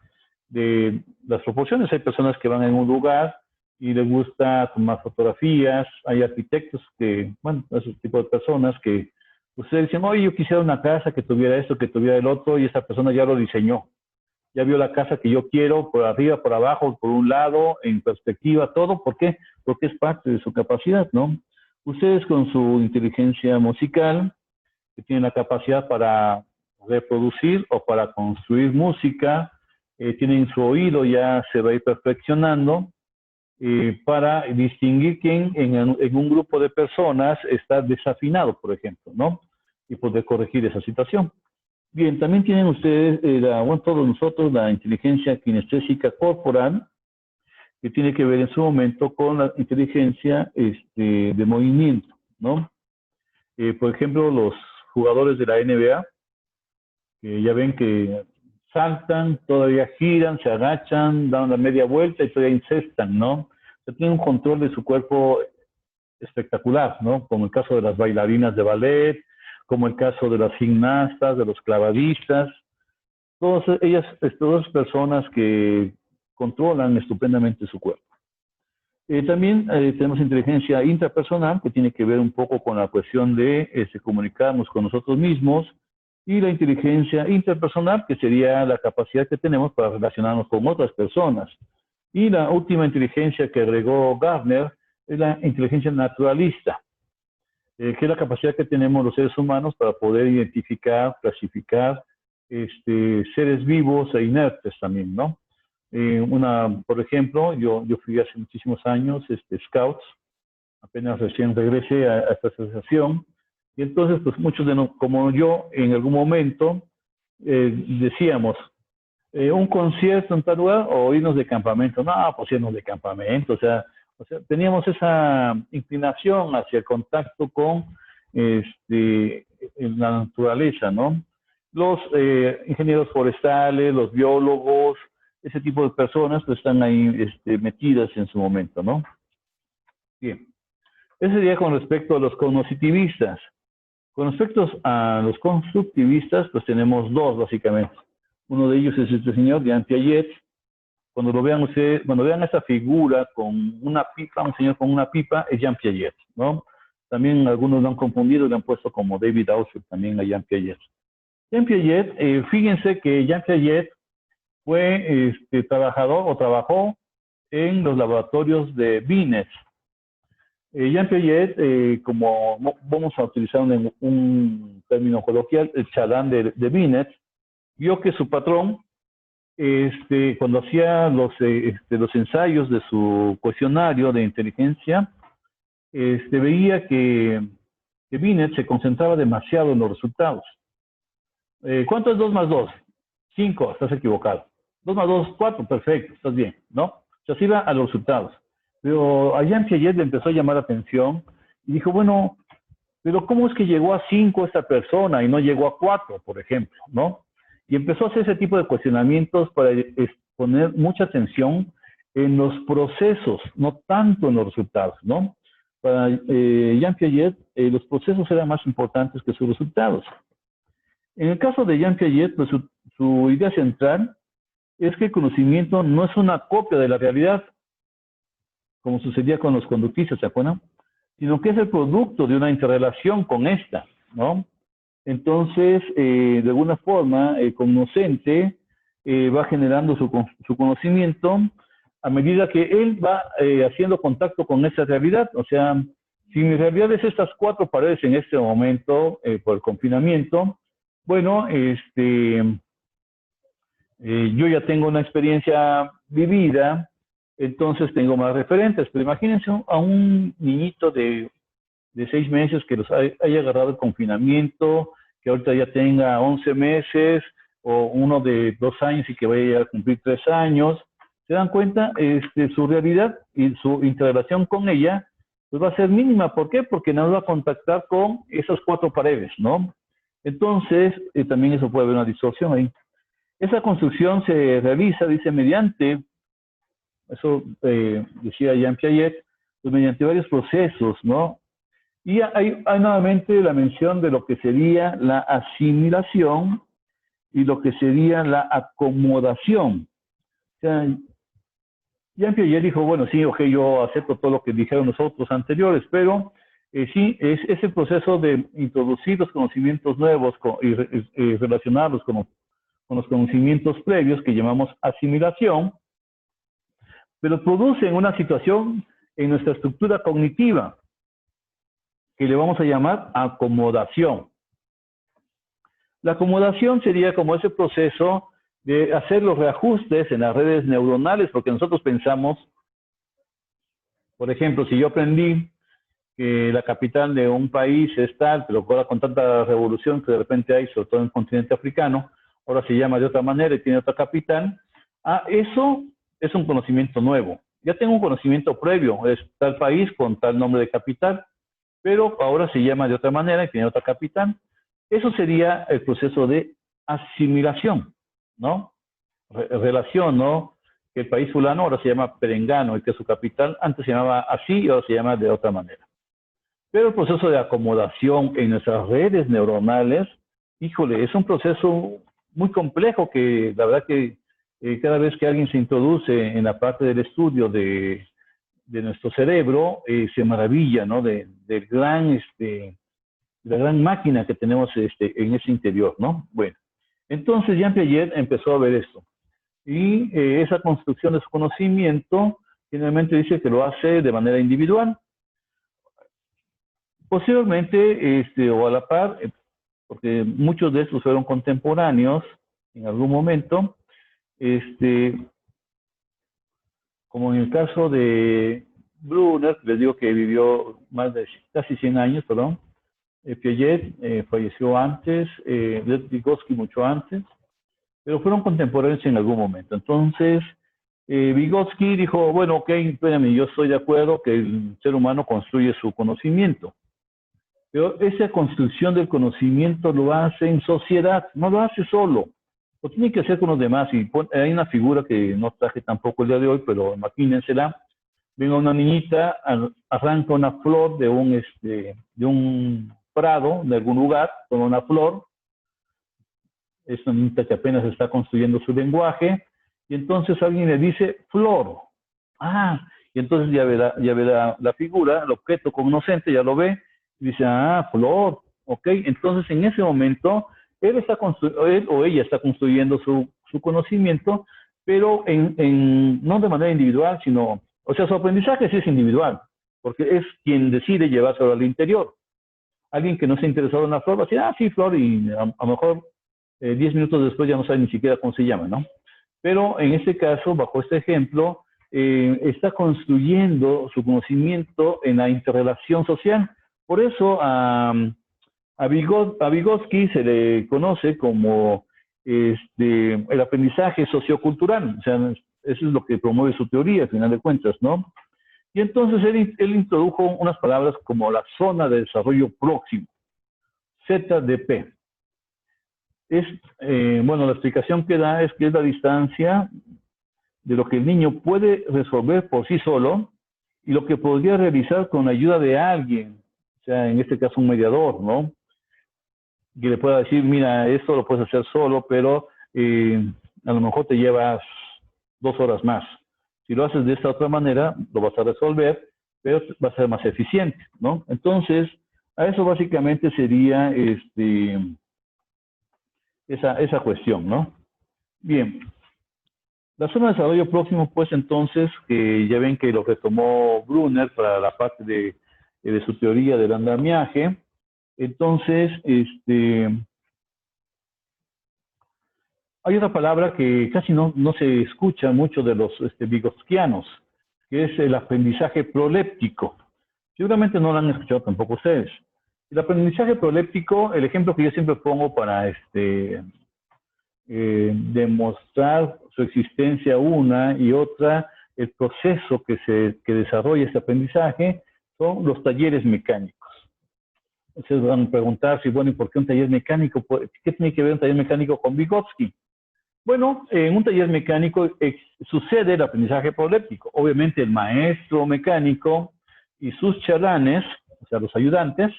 de las proporciones. Hay personas que van en un lugar y les gusta tomar fotografías, hay arquitectos que, bueno, ese tipo de personas que ustedes dicen, oye, yo quisiera una casa que tuviera esto, que tuviera el otro, y esa persona ya lo diseñó. Ya vio la casa que yo quiero, por arriba, por abajo, por un lado, en perspectiva, todo. ¿Por qué? Porque es parte de su capacidad, ¿no? Ustedes con su inteligencia musical, que tienen la capacidad para reproducir o para construir música, tienen su oído, ya se va a ir perfeccionando, para distinguir quién en un grupo de personas está desafinado, por ejemplo, ¿no? Y poder corregir esa situación. Bien, también tienen ustedes, bueno, todos nosotros, la inteligencia kinestésica corporal, que tiene que ver en su momento con la inteligencia de movimiento, ¿no? Por ejemplo, los jugadores de la NBA, que ya ven que saltan, todavía giran, se agachan, dan la media vuelta y todavía incestan, ¿no? O sea, tienen un control de su cuerpo espectacular, ¿no? Como el caso de las bailarinas de ballet, como el caso de las gimnastas, de los clavadistas, todas ellas, todas personas que controlan estupendamente su cuerpo. También tenemos inteligencia intrapersonal, que tiene que ver un poco con la cuestión de comunicarnos con nosotros mismos, y la inteligencia interpersonal, que sería la capacidad que tenemos para relacionarnos con otras personas. Y la última inteligencia que agregó Gardner es la inteligencia naturalista, que es la capacidad que tenemos los seres humanos para poder identificar, clasificar seres vivos e inertes también, ¿no? Por ejemplo, yo fui hace muchísimos años Scouts, apenas recién regresé a esta asociación, y entonces, pues muchos de nosotros, como yo, en algún momento decíamos, un concierto en tal lugar o irnos de campamento. No, pues irnos de campamento, o sea, teníamos esa inclinación hacia el contacto con la naturaleza, ¿no? Los ingenieros forestales, los biólogos, ese tipo de personas pues están ahí metidas en su momento, ¿no? Bien. Ese sería con respecto a los cognitivistas. Con respecto a los constructivistas, pues tenemos dos básicamente. Uno de ellos es este señor, Jean Piaget. Cuando lo vean ustedes, cuando vean esa figura con una pipa, un señor con una pipa, es Jean Piaget, ¿no? También algunos lo han confundido y le han puesto como David Ausser también a Jean Piaget. Jean Piaget, fíjense que Jean Piaget fue trabajador o trabajó en los laboratorios de Binet. Jean Piaget, como vamos a utilizar un término coloquial, el chalán de Binet, vio que su patrón, cuando hacía los ensayos de su cuestionario de inteligencia, veía que Binet se concentraba demasiado en los resultados. ¿Cuánto es 2 más 2? 5, estás equivocado. 2 más 2, 4, perfecto, estás bien, ¿no? O sea, se iba a los resultados. Pero a Jean Piaget le empezó a llamar la atención y dijo, bueno, pero ¿cómo es que llegó a 5 esta persona y no llegó a 4, por ejemplo, ¿no? Y empezó a hacer ese tipo de cuestionamientos para poner mucha atención en los procesos, no tanto en los resultados, ¿no? Para Jean Piaget, los procesos eran más importantes que sus resultados. En el caso de Jean Piaget, pues su idea central es que el conocimiento no es una copia de la realidad, como sucedía con los conductistas, ¿se acuerdan? Sino que es el producto de una interrelación con esta, ¿no? Entonces, de alguna forma, el cognoscente va generando su conocimiento a medida que él va haciendo contacto con esa realidad. O sea, si mi realidad es estas 4 paredes en este momento, por el confinamiento, bueno, yo ya tengo una experiencia vivida, entonces tengo más referentes. Pero imagínense a un niñito de 6 meses que los haya agarrado el confinamiento, que ahorita ya tenga 11 meses, o uno de 2 años y que vaya a cumplir 3 años. ¿Se dan cuenta? Su realidad y su interrelación con ella pues va a ser mínima. ¿Por qué? Porque no va a contactar con esas 4 paredes, ¿no? Entonces, también eso puede haber una distorsión ahí. Esa construcción se realiza, dice, mediante, eso decía Jean Piaget, pues mediante varios procesos, ¿no? Y hay nuevamente la mención de lo que sería la asimilación y lo que sería la acomodación. O sea, Jean Piaget dijo, bueno, sí, ok, yo acepto todo lo que dijeron los otros anteriores, pero sí, es el proceso de introducir los conocimientos nuevos y relacionarlos con los conocimientos previos que llamamos asimilación, pero producen una situación en nuestra estructura cognitiva que le vamos a llamar acomodación. La acomodación sería como ese proceso de hacer los reajustes en las redes neuronales, porque nosotros pensamos, por ejemplo, si yo aprendí que la capital de un país es tal, pero ahora con tanta revolución que de repente hay, sobre todo en el continente africano, ahora se llama de otra manera y tiene otra capital, eso es un conocimiento nuevo. Ya tengo un conocimiento previo, es tal país con tal nombre de capital, pero ahora se llama de otra manera y tiene otra capital. Eso sería el proceso de asimilación, ¿no? Relación, ¿no? Que el país fulano ahora se llama Perengano y que su capital antes se llamaba así y ahora se llama de otra manera. Pero el proceso de acomodación en nuestras redes neuronales, híjole, es un proceso muy complejo que la verdad que cada vez que alguien se introduce en la parte del estudio de nuestro cerebro, se maravilla, ¿no? De la gran máquina que tenemos en ese interior, ¿no? Bueno, entonces Jean Piaget empezó a ver esto. Y esa construcción de su conocimiento, generalmente dice que lo hace de manera individual. Posteriormente, o a la par, porque muchos de estos fueron contemporáneos en algún momento, como en el caso de Brunner, les digo que vivió más de casi 100 años, perdón. Piaget falleció antes, Vygotsky mucho antes, pero fueron contemporáneos en algún momento. Entonces, Vygotsky dijo, bueno, ok, espérame, yo estoy de acuerdo que el ser humano construye su conocimiento, pero esa construcción del conocimiento lo hace en sociedad, no lo hace solo. Lo tiene que hacer con los demás. Y hay una figura que no traje tampoco el día de hoy, pero imagínensela. Venga una niñita, arranca una flor de un prado, de algún lugar, con una flor. Es una niñita que apenas está construyendo su lenguaje. Y entonces alguien le dice, flor. Y entonces ya ve la figura, el objeto cognoscente, ya lo ve. Y dice, flor. Ok, entonces en ese momento él o ella está construyendo su conocimiento, pero no de manera individual, sino, o sea, su aprendizaje sí es individual, porque es quien decide llevárselo al interior. Alguien que no se ha interesado en la flor va a decir, sí, flor, y a lo mejor 10 minutos después ya no sabe ni siquiera cómo se llama, ¿no? Pero en este caso, bajo este ejemplo, está construyendo su conocimiento en la interrelación social. Por eso a Vygotsky se le conoce como el aprendizaje sociocultural. O sea, eso es lo que promueve su teoría, al final de cuentas, ¿no? Y entonces él introdujo unas palabras como la zona de desarrollo próximo, ZDP. Bueno, la explicación que da es que es la distancia de lo que el niño puede resolver por sí solo y lo que podría realizar con la ayuda de alguien, o sea, en este caso un mediador, ¿no? Que le pueda decir, mira, esto lo puedes hacer solo, pero a lo mejor te llevas 2 horas más. Si lo haces de esta otra manera, lo vas a resolver, pero va a ser más eficiente, ¿no? Entonces, a eso básicamente sería esa cuestión, ¿no? Bien. La zona de desarrollo próximo, pues entonces, que ya ven que lo retomó Brunner para la parte de su teoría del andamiaje. Entonces, hay otra palabra que casi no se escucha mucho de los vygotskianos, que es el aprendizaje proléptico. Seguramente no lo han escuchado tampoco ustedes. El aprendizaje proléptico, el ejemplo que yo siempre pongo para demostrar su existencia una y otra, el proceso que desarrolla este aprendizaje, son los talleres mecánicos. Ustedes van a preguntar si, bueno, ¿y por qué un taller mecánico? ¿Qué tiene que ver un taller mecánico con Vygotsky? Bueno, en un taller mecánico sucede el aprendizaje proléptico. Obviamente el maestro mecánico y sus chalanes, o sea, los ayudantes,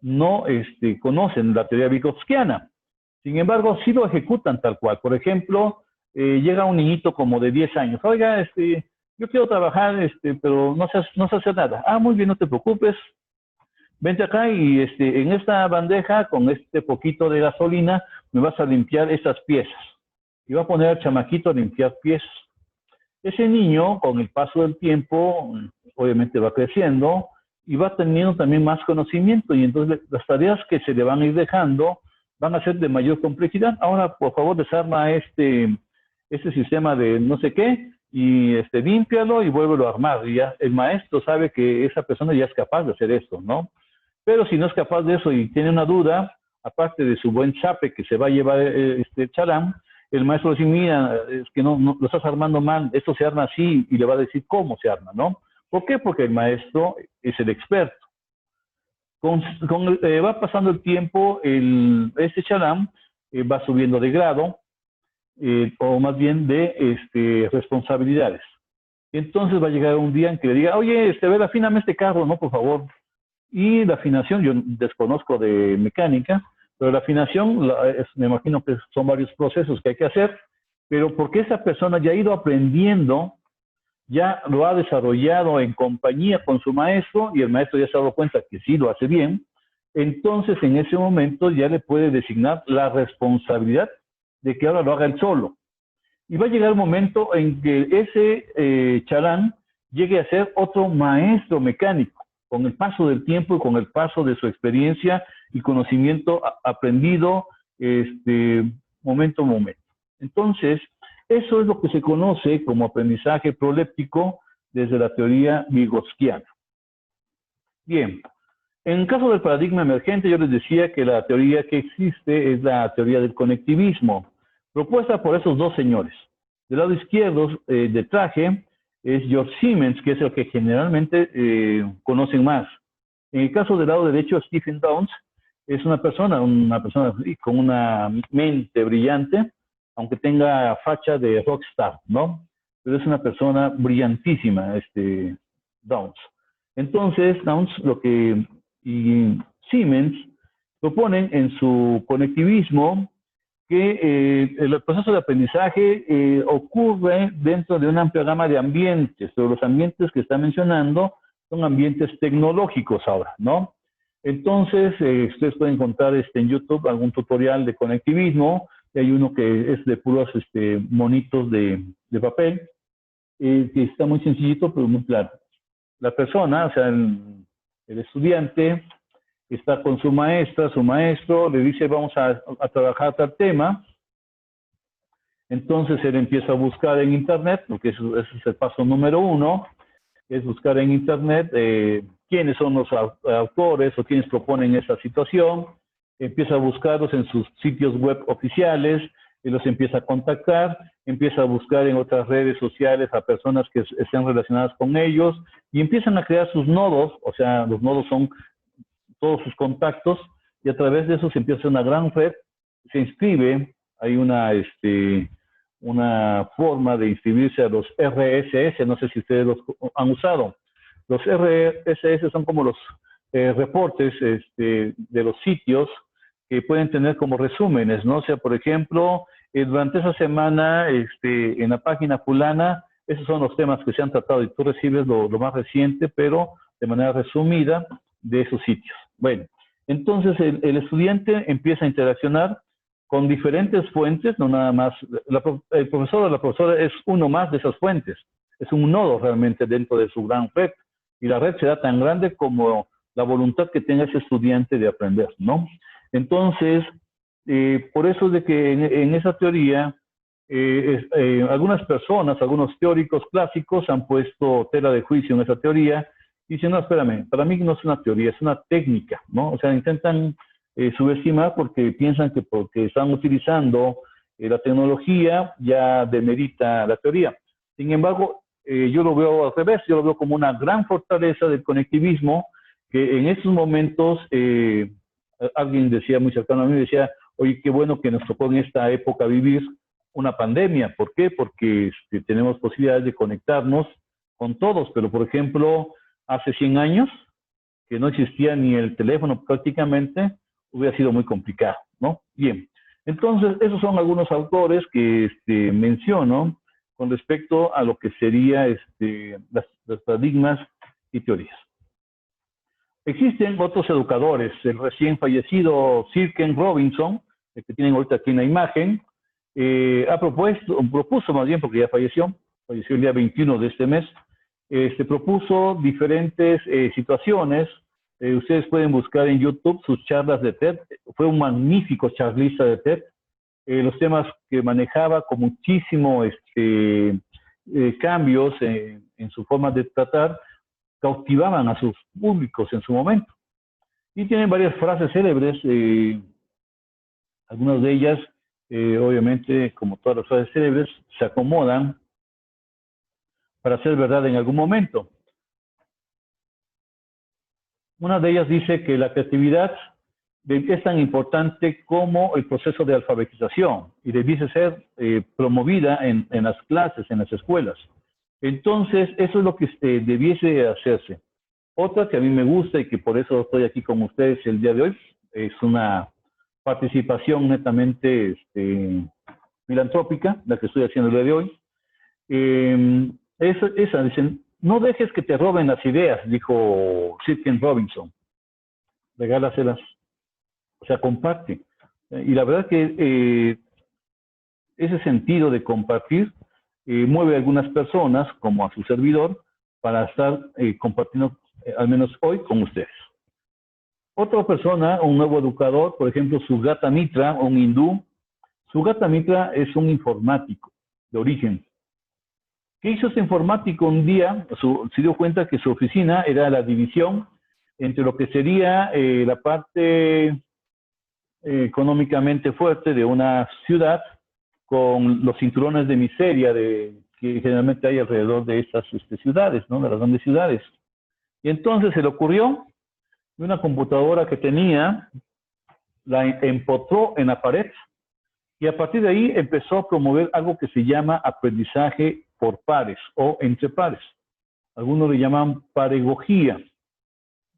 no conocen la teoría vygotskiana. Sin embargo, sí lo ejecutan tal cual. Por ejemplo, llega un niñito como de 10 años. Oiga, yo quiero trabajar, pero no sé hacer nada. Ah, muy bien, no te preocupes. Vente acá y en esta bandeja, con este poquito de gasolina, me vas a limpiar estas piezas. Y va a poner al chamaquito a limpiar piezas. Ese niño, con el paso del tiempo, obviamente va creciendo y va teniendo también más conocimiento. Y entonces las tareas que se le van a ir dejando van a ser de mayor complejidad. Ahora, por favor, desarma este sistema de no sé qué y límpialo y vuélvelo a armar. Y ya el maestro sabe que esa persona ya es capaz de hacer esto, ¿no? Pero si no es capaz de eso y tiene una duda, aparte de su buen chape que se va a llevar chalán, el maestro dice, mira, es que no lo estás armando mal, esto se arma así, y le va a decir cómo se arma, ¿no? ¿Por qué? Porque el maestro es el experto. Va pasando el tiempo, este chalán va subiendo de grado, o más bien de responsabilidades. Entonces va a llegar un día en que le diga, oye, a ver, afíname este carro, ¿no? Por favor. Y la afinación, yo desconozco de mecánica, pero la afinación, me imagino que son varios procesos que hay que hacer, pero porque esa persona ya ha ido aprendiendo, ya lo ha desarrollado en compañía con su maestro, y el maestro ya se ha dado cuenta que sí lo hace bien, entonces en ese momento ya le puede designar la responsabilidad de que ahora lo haga él solo. Y va a llegar un momento en que ese chalán llegue a ser otro maestro mecánico, con el paso del tiempo y con el paso de su experiencia y conocimiento aprendido momento a momento. Entonces, eso es lo que se conoce como aprendizaje proléptico desde la teoría vygotskiana. Bien, en el caso del paradigma emergente, yo les decía que la teoría que existe es la teoría del conectivismo, propuesta por esos dos señores. Del lado izquierdo de traje es George Siemens, que es el que generalmente conocen más. En el caso del lado derecho, Stephen Downes es una persona con una mente brillante, aunque tenga facha de rockstar, ¿no? Pero es una persona brillantísima, Downes. Entonces, Downes y Siemens proponen en su conectivismo que el proceso de aprendizaje ocurre dentro de una amplia gama de ambientes, pero los ambientes que está mencionando son ambientes tecnológicos ahora, ¿no? Entonces, ustedes pueden encontrar en YouTube algún tutorial de conectivismo, y hay uno que es de puros monitos de papel, que está muy sencillito, pero muy claro. La persona, o sea, el estudiante, está con su maestra, su maestro, le dice vamos a trabajar tal tema. Entonces él empieza a buscar en internet, porque ese es el paso número 1, es buscar en internet quiénes son los autores o quiénes proponen esta situación, empieza a buscarlos en sus sitios web oficiales, y los empieza a contactar, empieza a buscar en otras redes sociales a personas que estén relacionadas con ellos y empiezan a crear sus nodos, o sea, los nodos son todos sus contactos y a través de eso se empieza una gran red, se inscribe, hay una forma de inscribirse a los RSS, no sé si ustedes los han usado. Los RSS son como los reportes de los sitios que pueden tener como resúmenes, ¿no? O sea, por ejemplo, durante esa semana, en la página fulana, esos son los temas que se han tratado y tú recibes lo más reciente, pero de manera resumida de esos sitios. Bueno, entonces el estudiante empieza a interaccionar con diferentes fuentes, no nada más, el profesor o la profesora es uno más de esas fuentes, es un nodo realmente dentro de su gran red, y la red será tan grande como la voluntad que tenga ese estudiante de aprender, ¿no? Entonces, por eso es de que en esa teoría, algunas personas, algunos teóricos clásicos han puesto tela de juicio en esa teoría, y dicen, no, espérame, para mí no es una teoría, es una técnica, ¿no? O sea, intentan subestimar porque piensan que porque están utilizando la tecnología ya demerita la teoría. Sin embargo, yo lo veo al revés, yo lo veo como una gran fortaleza del conectivismo que en estos momentos, alguien decía muy cercano a mí, decía, oye, qué bueno que nos tocó en esta época vivir una pandemia. ¿Por qué? Porque tenemos posibilidades de conectarnos con todos, pero por ejemplo, hace 100 años, que no existía ni el teléfono prácticamente, hubiera sido muy complicado, ¿no? Bien, entonces esos son algunos autores que menciono con respecto a lo que sería los paradigmas y teorías. Existen otros educadores, el recién fallecido Sir Ken Robinson, el que tienen ahorita aquí en la imagen, propuso más bien, porque ya falleció el día 21 de este mes, propuso diferentes situaciones. Ustedes pueden buscar en YouTube sus charlas de TED. Fue un magnífico charlista de TED. Los temas que manejaba con muchísimo cambios en su forma de tratar, cautivaban a sus públicos en su momento. Y tienen varias frases célebres, algunas de ellas, obviamente, como todas las frases célebres, se acomodan para ser verdad en algún momento. Una de ellas dice que la creatividad es tan importante como el proceso de alfabetización y debiese ser promovida en las clases, en las escuelas. Entonces, eso es lo que debiese hacerse. Otra que a mí me gusta y que por eso estoy aquí con ustedes el día de hoy, es una participación netamente filantrópica, la que estoy haciendo el día de hoy. Esa, dicen, no dejes que te roben las ideas, dijo Sir Ken Robinson. Regálaselas, o sea, comparte. Y la verdad que ese sentido de compartir mueve a algunas personas, como a su servidor, para estar compartiendo, al menos hoy, con ustedes. Otra persona, un nuevo educador, por ejemplo, Sugata Mitra, un hindú. Sugata Mitra es un informático de origen. ¿Qué hizo este informático? Un día se dio cuenta que su oficina era la división entre lo que sería la parte económicamente fuerte de una ciudad con los cinturones de miseria que generalmente hay alrededor de estas ciudades, ¿no? De las grandes ciudades. Y entonces se le ocurrió de una computadora que tenía, la empotró en la pared y a partir de ahí empezó a promover algo que se llama aprendizaje por pares o entre pares. Algunos le llaman paregogía.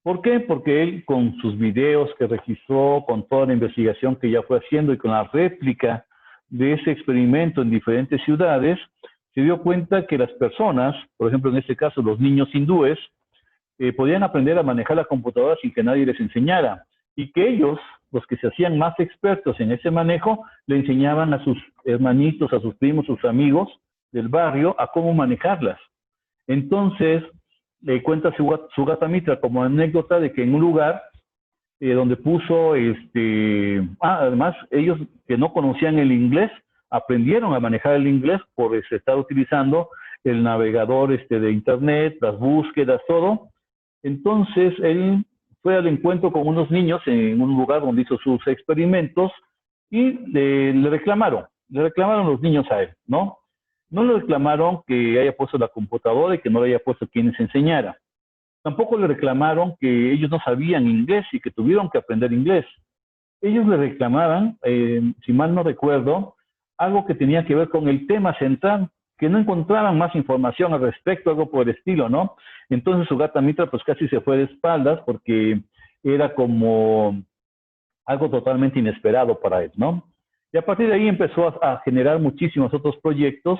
¿Por qué? Porque él, con sus videos que registró, con toda la investigación que ya fue haciendo y con la réplica de ese experimento en diferentes ciudades, se dio cuenta que las personas, por ejemplo en este caso los niños hindúes, podían aprender a manejar la computadora sin que nadie les enseñara. Y que ellos, los que se hacían más expertos en ese manejo, le enseñaban a sus hermanitos, a sus primos, sus amigos del barrio, a cómo manejarlas. Entonces, le cuenta Sugata Mitra como anécdota de que en un lugar donde puso, además, ellos que no conocían el inglés, aprendieron a manejar el inglés por estar utilizando el navegador de internet, las búsquedas, todo. Entonces, él fue al encuentro con unos niños en un lugar donde hizo sus experimentos y le reclamaron los niños a él, ¿no? No le reclamaron que haya puesto la computadora y que no le haya puesto quien les enseñara. Tampoco le reclamaron que ellos no sabían inglés y que tuvieron que aprender inglés. Ellos le reclamaban, si mal no recuerdo, algo que tenía que ver con el tema central, que no encontraban más información al respecto, algo por el estilo, ¿no? Entonces Sugata Mitra pues casi se fue de espaldas porque era como algo totalmente inesperado para él, ¿no? Y a partir de ahí empezó a generar muchísimos otros proyectos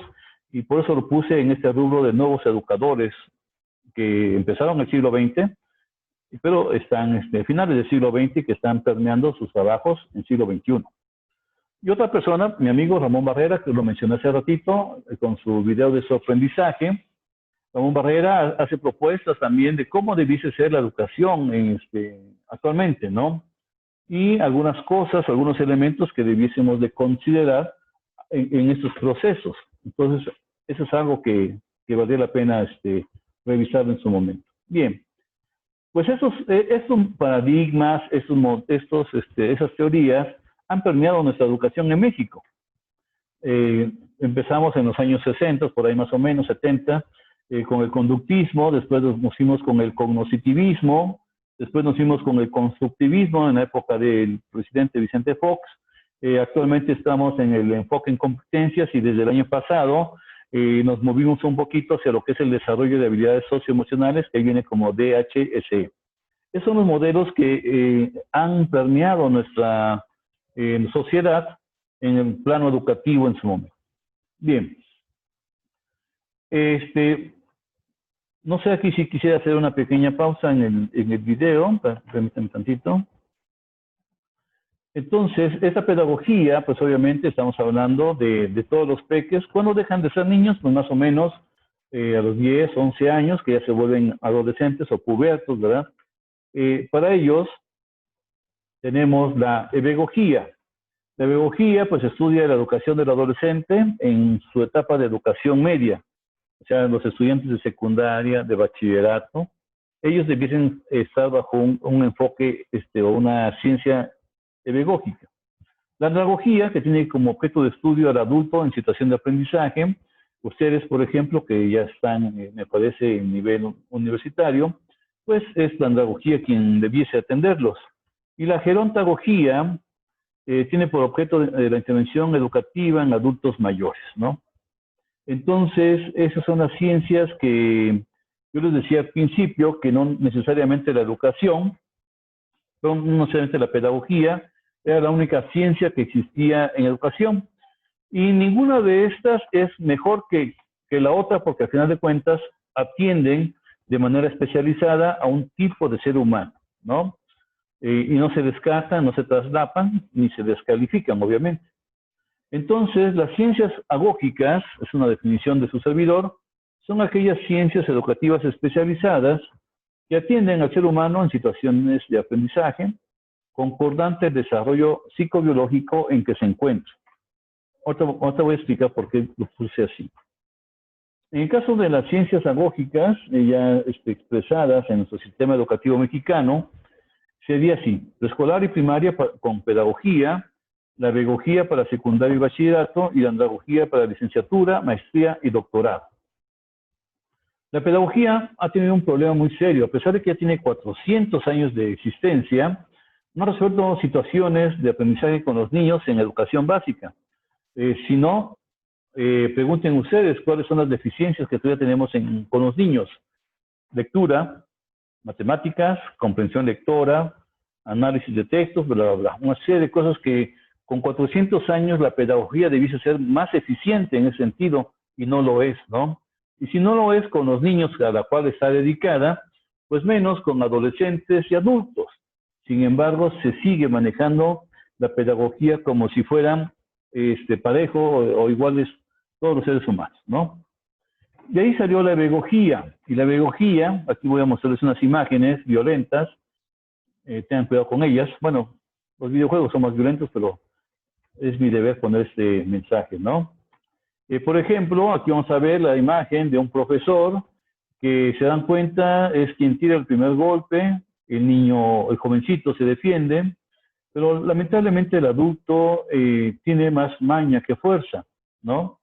y por eso lo puse en este rubro de nuevos educadores que empezaron en el siglo XX, pero están finales del siglo XX que están permeando sus trabajos en el siglo XXI. Y otra persona, mi amigo Ramón Barrera, que lo mencioné hace ratito, con su video de sorprendizaje. Ramón Barrera hace propuestas también de cómo debiese ser la educación actualmente, ¿no? Y algunas cosas, algunos elementos que debiésemos de considerar en estos procesos. Entonces, eso es algo que valdría la pena revisar en su momento. Bien, pues estos paradigmas, esas teorías han permeado nuestra educación en México. Empezamos en los años 60, por ahí más o menos, 70, con el conductismo, después nos fuimos con el cognoscitivismo, después nos fuimos con el constructivismo en la época del presidente Vicente Fox. Actualmente estamos en el enfoque en competencias y desde el año pasado nos movimos un poquito hacia lo que es el desarrollo de habilidades socioemocionales, que ahí viene como DHSE. Esos son los modelos que han permeado nuestra sociedad en el plano educativo en su momento. Bien. No sé, aquí si quisiera hacer una pequeña pausa en el video, permítanme tantito. Entonces, esta pedagogía, pues obviamente estamos hablando de todos los peques. ¿Cuándo dejan de ser niños? Pues más o menos a los 10, 11 años, que ya se vuelven adolescentes o pubertos, ¿verdad? Para ellos tenemos la pedagogía. La pedagogía, pues estudia la educación del adolescente en su etapa de educación media. O sea, los estudiantes de secundaria, de bachillerato, ellos debiesen estar bajo un enfoque o una ciencia pedagógica. La andragogía, que tiene como objeto de estudio al adulto en situación de aprendizaje, ustedes, por ejemplo, que ya están, me parece, en nivel universitario, pues es la andragogía quien debiese atenderlos. Y la gerontagogía tiene por objeto la intervención educativa en adultos mayores, ¿no? Entonces, esas son las ciencias que yo les decía al principio, que no necesariamente la educación, no necesariamente la pedagogía, era la única ciencia que existía en educación. Y ninguna de estas es mejor que la otra, porque al final de cuentas atienden de manera especializada a un tipo de ser humano, ¿no? Y no se descartan, no se traslapan, ni se descalifican, obviamente. Entonces, las ciencias agógicas, es una definición de su servidor, son aquellas ciencias educativas especializadas que atienden al ser humano en situaciones de aprendizaje, concordante el desarrollo psicobiológico en que se encuentra. Ahorita voy a explicar por qué lo puse así. En el caso de las ciencias agógicas, ya expresadas en nuestro sistema educativo mexicano, sería así: preescolar y primaria con pedagogía, la pedagogía para secundaria y bachillerato, y la andragogía para licenciatura, maestría y doctorado. La pedagogía ha tenido un problema muy serio. A pesar de que ya tiene 400 años de existencia, no ha resuelto situaciones de aprendizaje con los niños en educación básica. Si no, pregunten ustedes cuáles son las deficiencias que todavía tenemos con los niños. Lectura, matemáticas, comprensión lectora, análisis de textos, bla, bla, bla. Una serie de cosas que con 400 años la pedagogía debiese ser más eficiente en ese sentido, y no lo es, ¿no? Y si no lo es con los niños a la cual está dedicada, pues menos con adolescentes y adultos. Sin embargo, se sigue manejando la pedagogía como si fueran parejo o iguales todos los seres humanos, ¿no? De ahí salió la pedagogía. Y la pedagogía, aquí voy a mostrarles unas imágenes violentas, tengan cuidado con ellas. Bueno, los videojuegos son más violentos, pero es mi deber poner este mensaje, ¿no? Por ejemplo, aquí vamos a ver la imagen de un profesor que, se dan cuenta, es quien tira el primer golpe, el jovencito se defiende, pero lamentablemente el adulto tiene más maña que fuerza, ¿no?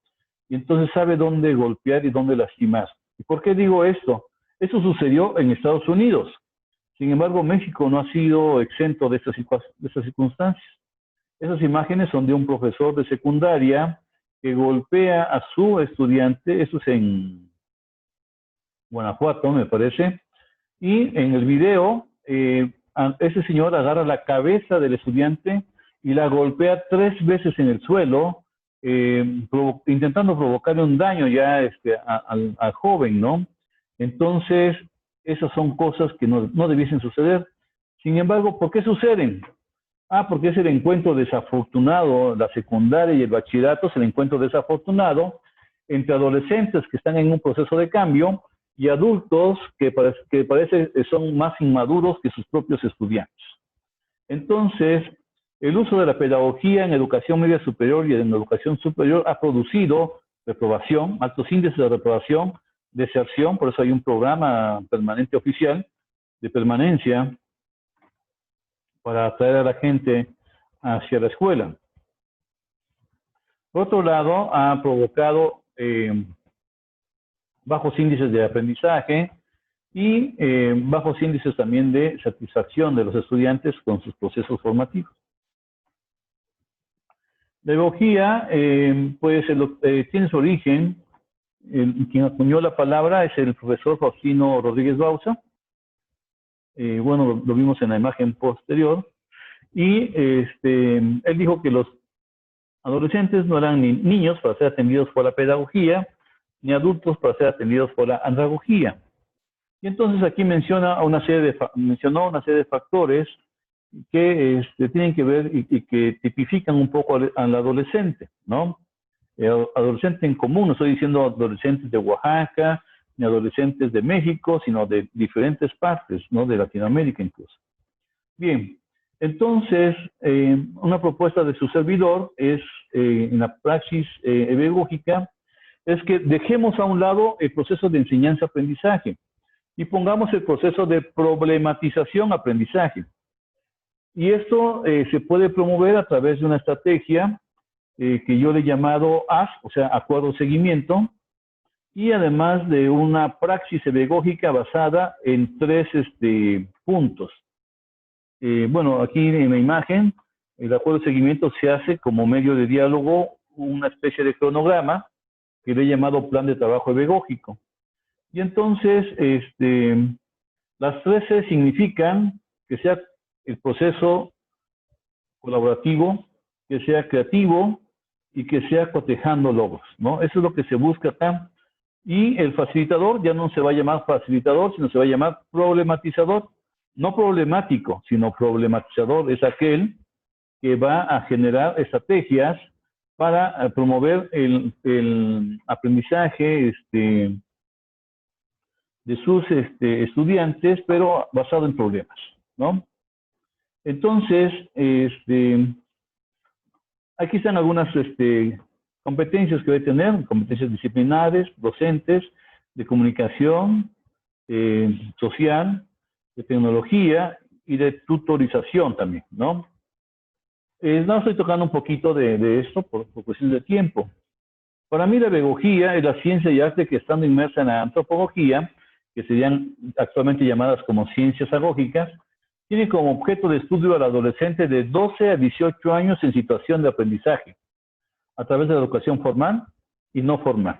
y entonces sabe dónde golpear y dónde lastimar. ¿Y por qué digo esto? Eso sucedió en Estados Unidos. Sin embargo, México no ha sido exento de estas circunstancias. Esas imágenes son de un profesor de secundaria que golpea a su estudiante, eso es en Guanajuato, me parece, y en el video, ese señor agarra la cabeza del estudiante y la golpea 3 veces en el suelo, intentando provocarle un daño ya al joven, ¿no? Entonces, esas son cosas que no debiesen suceder. Sin embargo, ¿por qué suceden? Porque es el encuentro desafortunado, la secundaria y el bachillerato es el encuentro desafortunado entre adolescentes que están en un proceso de cambio y adultos que parece son más inmaduros que sus propios estudiantes. Entonces, el uso de la pedagogía en educación media superior y en educación superior ha producido reprobación, altos índices de reprobación, deserción, por eso hay un programa permanente oficial de permanencia para atraer a la gente hacia la escuela. Por otro lado, ha provocado bajos índices de aprendizaje y bajos índices también de satisfacción de los estudiantes con sus procesos formativos. La pedagogía pues, tiene su origen, quien acuñó la palabra es el profesor Faustino Rodríguez Bauza. Bueno, lo vimos en la imagen posterior, y él dijo que los adolescentes no eran ni niños para ser atendidos por la pedagogía, ni adultos para ser atendidos por la andragogía. Y entonces aquí mencionó una serie de factores que tienen que ver y que tipifican un poco al adolescente, ¿no? El adolescente en común, no estoy diciendo adolescentes de Oaxaca, ni adolescentes de México, sino de diferentes partes, ¿no? De Latinoamérica incluso. Bien, entonces, una propuesta de su servidor es, en la praxis pedagógica, es que dejemos a un lado el proceso de enseñanza-aprendizaje y pongamos el proceso de problematización-aprendizaje. Y esto se puede promover a través de una estrategia que yo le he llamado AS, o sea, acuerdo seguimiento, y además de una praxis pedagógica basada en 3 puntos. Bueno, aquí en la imagen, el acuerdo de seguimiento se hace como medio de diálogo, una especie de cronograma que le he llamado plan de trabajo pedagógico. Y entonces, las 13 significan que sea el proceso colaborativo, que sea creativo y que sea cotejando logros, ¿no? Eso es lo que se busca acá. Y el facilitador ya no se va a llamar facilitador, sino se va a llamar problematizador. No problemático, sino problematizador. Es aquel que va a generar estrategias para promover el aprendizaje de sus estudiantes, pero basado en problemas, ¿no? Entonces, aquí están algunas competencias que debe tener, competencias disciplinares, docentes, de comunicación, social, de tecnología y de tutorización también, ¿no? No estoy tocando un poquito de esto por cuestiones de tiempo. Para mí la pedagogía es la ciencia y arte que, estando inmersa en la antropología, que serían actualmente llamadas como ciencias agógicas, tiene como objeto de estudio al adolescente de 12 a 18 años en situación de aprendizaje, a través de la educación formal y no formal.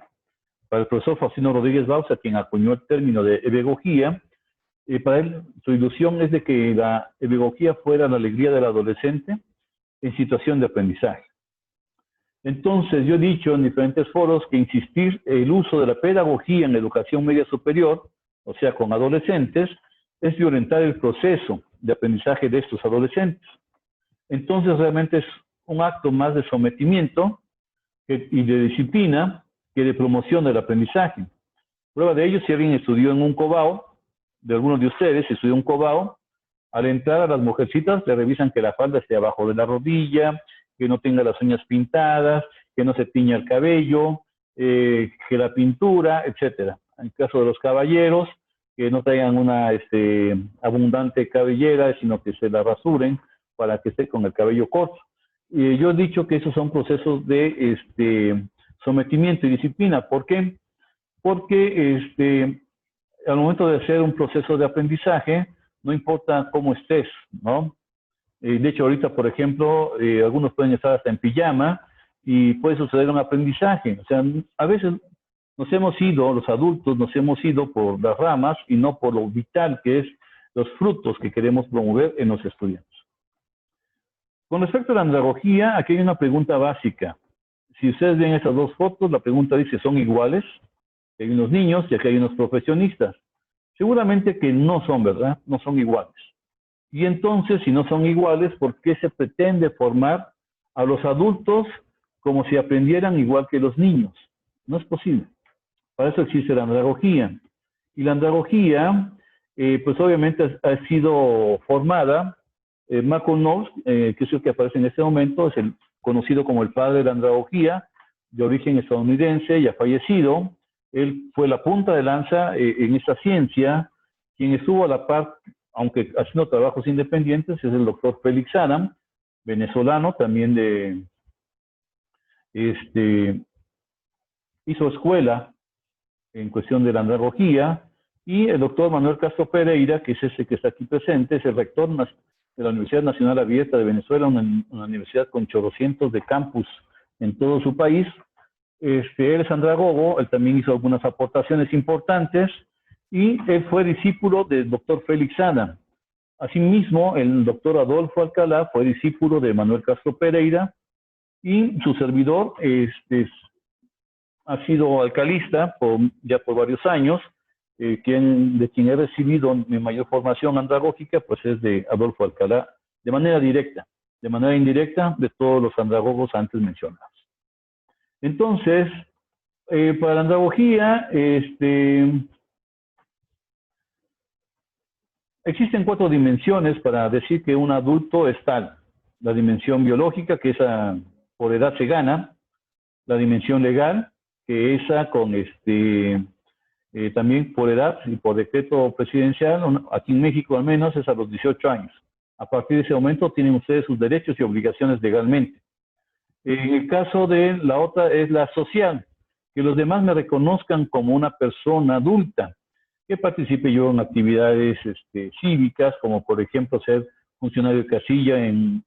Para el profesor Faustino Rodríguez Bauza, quien acuñó el término de pedagogía, para él su ilusión es de que la pedagogía fuera la alegría del adolescente en situación de aprendizaje. Entonces, yo he dicho en diferentes foros que insistir en el uso de la pedagogía en la educación media superior, o sea, con adolescentes, es violentar el proceso de aprendizaje de estos adolescentes. Entonces, realmente es un acto más de sometimiento y de disciplina que de promoción del aprendizaje. Prueba de ello, si alguien estudió en un cobao, de algunos de ustedes estudió un cobao, al entrar a las mujercitas le revisan que la falda esté abajo de la rodilla, que no tenga las uñas pintadas, que no se tiña el cabello, que la pintura, etcétera. En el caso de los caballeros, que no traigan una abundante cabellera, sino que se la rasuren para que esté con el cabello corto. Yo he dicho que esos son procesos de sometimiento y disciplina. ¿Por qué? Porque al momento de hacer un proceso de aprendizaje, no importa cómo estés, ¿no? De hecho, ahorita, por ejemplo, algunos pueden estar hasta en pijama y puede suceder un aprendizaje. O sea, a veces nos hemos ido, los adultos nos hemos ido por las ramas y no por lo vital que es los frutos que queremos promover en los estudiantes. Con respecto a la andragogía, aquí hay una pregunta básica. Si ustedes ven esas dos fotos, la pregunta dice, ¿son iguales? Hay unos niños y aquí hay unos profesionistas. Seguramente que no son, ¿verdad? No son iguales. Y entonces, si no son iguales, ¿por qué se pretende formar a los adultos como si aprendieran igual que los niños? No es posible. Para eso existe la andragogía. Y la andragogía, pues obviamente ha sido formada. Malcolm Knowles, que es el que aparece en este momento, es el conocido como el padre de la andragogía, de origen estadounidense, ya fallecido. Él fue la punta de lanza en esta ciencia. Quien estuvo a la par, aunque haciendo trabajos independientes, es el doctor Félix Adam, venezolano, también hizo escuela en cuestión de la andragogía, y el doctor Manuel Castro Pereira, que es ese que está aquí presente, es el rector de la Universidad Nacional Abierta de Venezuela, una universidad con chorrocientos de campus en todo su país. Él es andragogo, él también hizo algunas aportaciones importantes, y él fue discípulo del doctor Félix Adam. Asimismo, el doctor Adolfo Alcalá fue discípulo de Manuel Castro Pereira, y su servidor ha sido alcalista ya por varios años. De quien he recibido mi mayor formación andragógica, pues es de Adolfo Alcalá, de manera directa, de manera indirecta, de todos los andragogos antes mencionados. Entonces, para la andragogía, existen 4 dimensiones para decir que un adulto es tal. La dimensión biológica, que esa por edad se gana; la dimensión legal, que esa con también por edad y por decreto presidencial, aquí en México al menos, es a los 18 años. A partir de ese momento tienen ustedes sus derechos y obligaciones legalmente. En el caso de la otra es la social, que los demás me reconozcan como una persona adulta, que participe yo en actividades cívicas, como por ejemplo ser funcionario de casilla en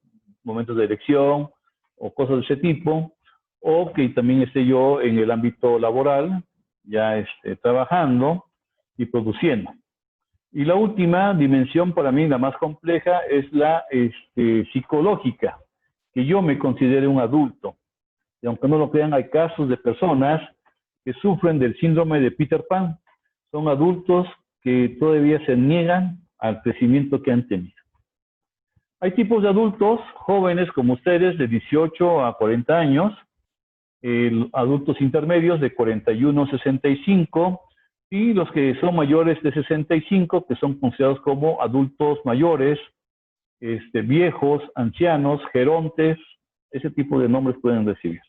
momentos de elección o cosas de ese tipo, o que también esté yo en el ámbito laboral, ya trabajando y produciendo. Y la última dimensión, para mí la más compleja, es la psicológica, que yo me considere un adulto. Y aunque no lo crean, hay casos de personas que sufren del síndrome de Peter Pan. Son adultos que todavía se niegan al crecimiento que han tenido. Hay tipos de adultos jóvenes como ustedes, de 18 a 40 años, adultos intermedios de 41 a 65, y los que son mayores de 65, que son considerados como adultos mayores, viejos, ancianos, gerontes, ese tipo de nombres pueden recibir.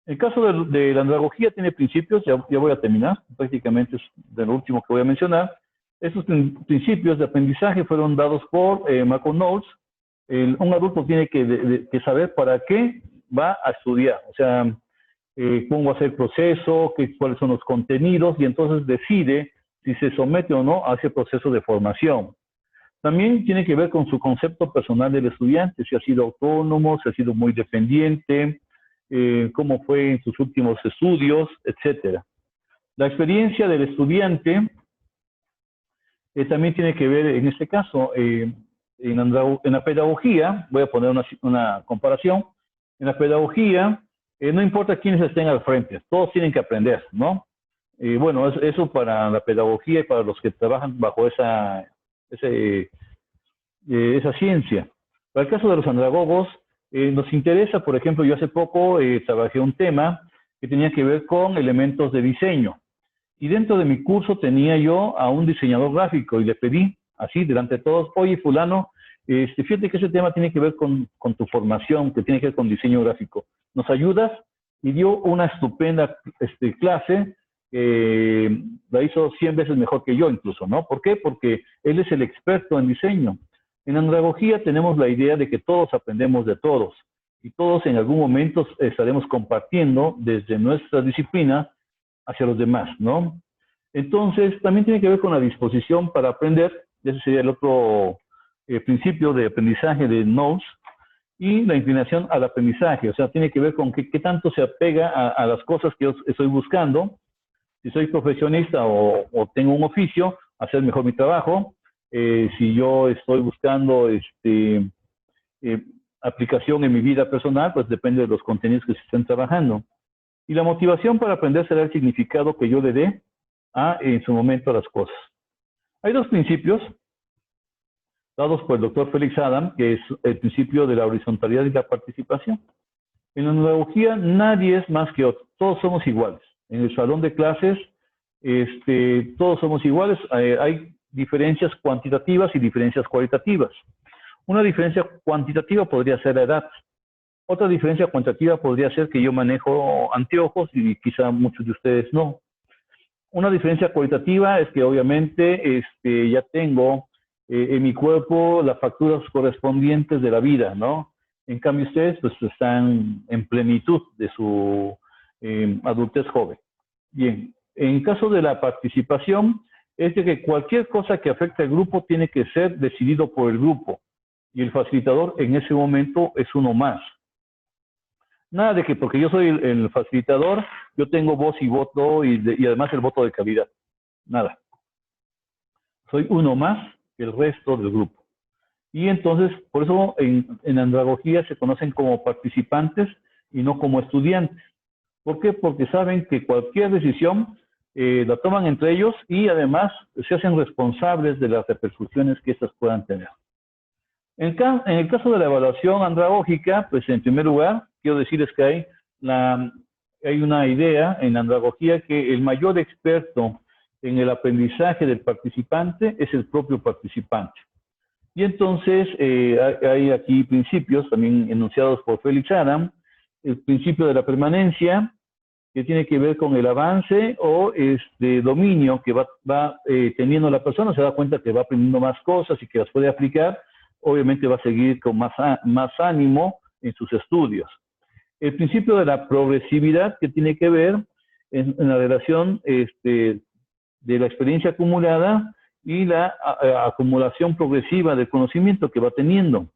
El caso de la andragogía tiene principios, ya voy a terminar, prácticamente es de lo último que voy a mencionar. Estos principios de aprendizaje fueron dados por Malcolm Knowles. Un adulto tiene que saber para qué va a estudiar, o sea, cómo va a ser el proceso, cuáles son los contenidos, y entonces decide si se somete o no a ese proceso de formación. También tiene que ver con su concepto personal del estudiante, si ha sido autónomo, si ha sido muy dependiente, cómo fue en sus últimos estudios, etc. La experiencia del estudiante también tiene que ver, en este caso, en la pedagogía. Voy a poner una comparación. En la pedagogía, no importa quiénes estén al frente, todos tienen que aprender, ¿no? Bueno, eso para la pedagogía y para los que trabajan bajo esa ciencia. Para el caso de los andragogos, nos interesa, por ejemplo, yo hace poco trabajé un tema que tenía que ver con elementos de diseño. Y dentro de mi curso tenía yo a un diseñador gráfico y le pedí, así, delante de todos, oye, fulano, fíjate que ese tema tiene que ver con tu formación, que tiene que ver con diseño gráfico. ¿Nos ayudas? Y dio una estupenda clase, la hizo 100 veces mejor que yo incluso, ¿no? ¿Por qué? Porque él es el experto en diseño. En andragogía tenemos la idea de que todos aprendemos de todos. y todos en algún momento estaremos compartiendo desde nuestra disciplina hacia los demás, ¿no? Entonces, también tiene que ver con la disposición para aprender, ese sería el otro principio de aprendizaje de Knowles, y la inclinación al aprendizaje, o sea, tiene que ver con qué tanto se apega a las cosas que yo estoy buscando. Si soy profesionista o tengo un oficio, hacer mejor mi trabajo. Si yo estoy buscando aplicación en mi vida personal, pues depende de los contenidos que se estén trabajando. Y la motivación para aprender será el significado que yo le dé en su momento a las cosas. Hay dos principios dados por el doctor Felix Adam, que es el principio de la horizontalidad y la participación. En la neurología nadie es más que otro, todos somos iguales. En el salón de clases todos somos iguales, hay diferencias cuantitativas y diferencias cualitativas. Una diferencia cuantitativa podría ser la edad. Otra diferencia cuantitativa podría ser que yo manejo anteojos y quizá muchos de ustedes no. Una diferencia cualitativa es que obviamente ya tengo en mi cuerpo las facturas correspondientes de la vida, ¿no? En cambio ustedes pues están en plenitud de su adultez joven. Bien, en caso de la participación, es de que cualquier cosa que afecte al grupo tiene que ser decidido por el grupo. Y el facilitador en ese momento es uno más. Nada de que porque yo soy el facilitador, yo tengo voz y voto y además el voto de calidad. Nada. Soy uno más que el resto del grupo. Y entonces, por eso en andragogía se conocen como participantes y no como estudiantes. ¿Por qué? Porque saben que cualquier decisión la toman entre ellos y además se hacen responsables de las repercusiones que estas puedan tener. En el caso de la evaluación andragógica, pues en primer lugar, quiero decirles que hay una idea en andragogía que el mayor experto en el aprendizaje del participante es el propio participante. Y entonces hay aquí principios también enunciados por Felix Adam, el principio de la permanencia, que tiene que ver con el avance o dominio que va teniendo la persona, se da cuenta que va aprendiendo más cosas y que las puede aplicar, obviamente va a seguir con más ánimo en sus estudios. El principio de la progresividad, que tiene que ver en la relación de la experiencia acumulada y la acumulación progresiva del conocimiento que va teniendo.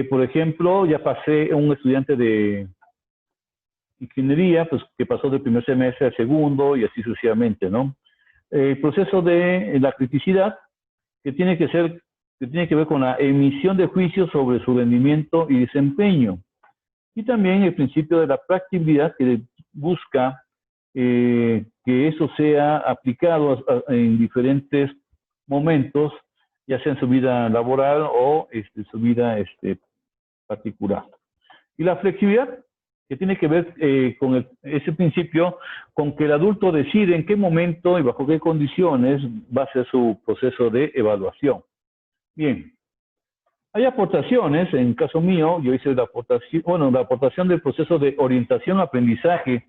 Por ejemplo, ya pasé un estudiante de ingeniería, pues que pasó del primer semestre al segundo y así sucesivamente, ¿no? El proceso de la criticidad, que tiene que ver con la emisión de juicios sobre su rendimiento y desempeño. Y también el principio de la practicabilidad, que busca que eso sea aplicado en diferentes momentos, ya sea en su vida laboral o su vida particular. Y la flexibilidad, que tiene que ver con ese principio, con que el adulto decide en qué momento y bajo qué condiciones va a ser su proceso de evaluación. Bien, hay aportaciones, en caso mío, yo hice la aportación del proceso de orientación-aprendizaje,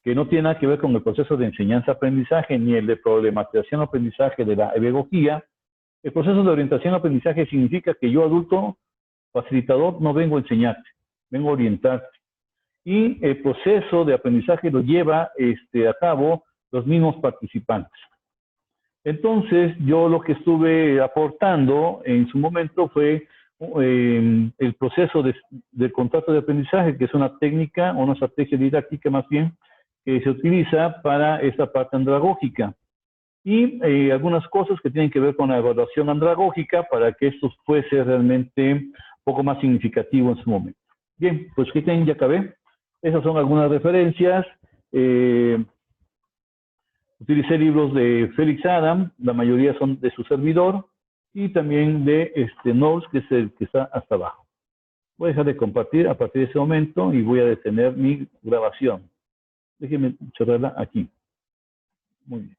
que no tiene nada que ver con el proceso de enseñanza-aprendizaje, ni el de problematización-aprendizaje de la pedagogía. El proceso de orientación-aprendizaje significa que yo, adulto, facilitador, no vengo a enseñarte, vengo a orientarte. Y el proceso de aprendizaje lo lleva a cabo los mismos participantes. Entonces, yo lo que estuve aportando en su momento fue el proceso del contrato de aprendizaje, que es una técnica o una estrategia didáctica más bien, que se utiliza para esta parte andragógica. Y algunas cosas que tienen que ver con la evaluación andragógica para que esto fuese realmente un poco más significativo en su momento. Bien, pues ¿qué tienen? Ya acabé. Esas son algunas referencias. Utilicé libros de Felix Adam, la mayoría son de su servidor, y también de Knowles, que es el que está hasta abajo. Voy a dejar de compartir a partir de ese momento y voy a detener mi grabación. Déjenme cerrarla aquí. Muy bien.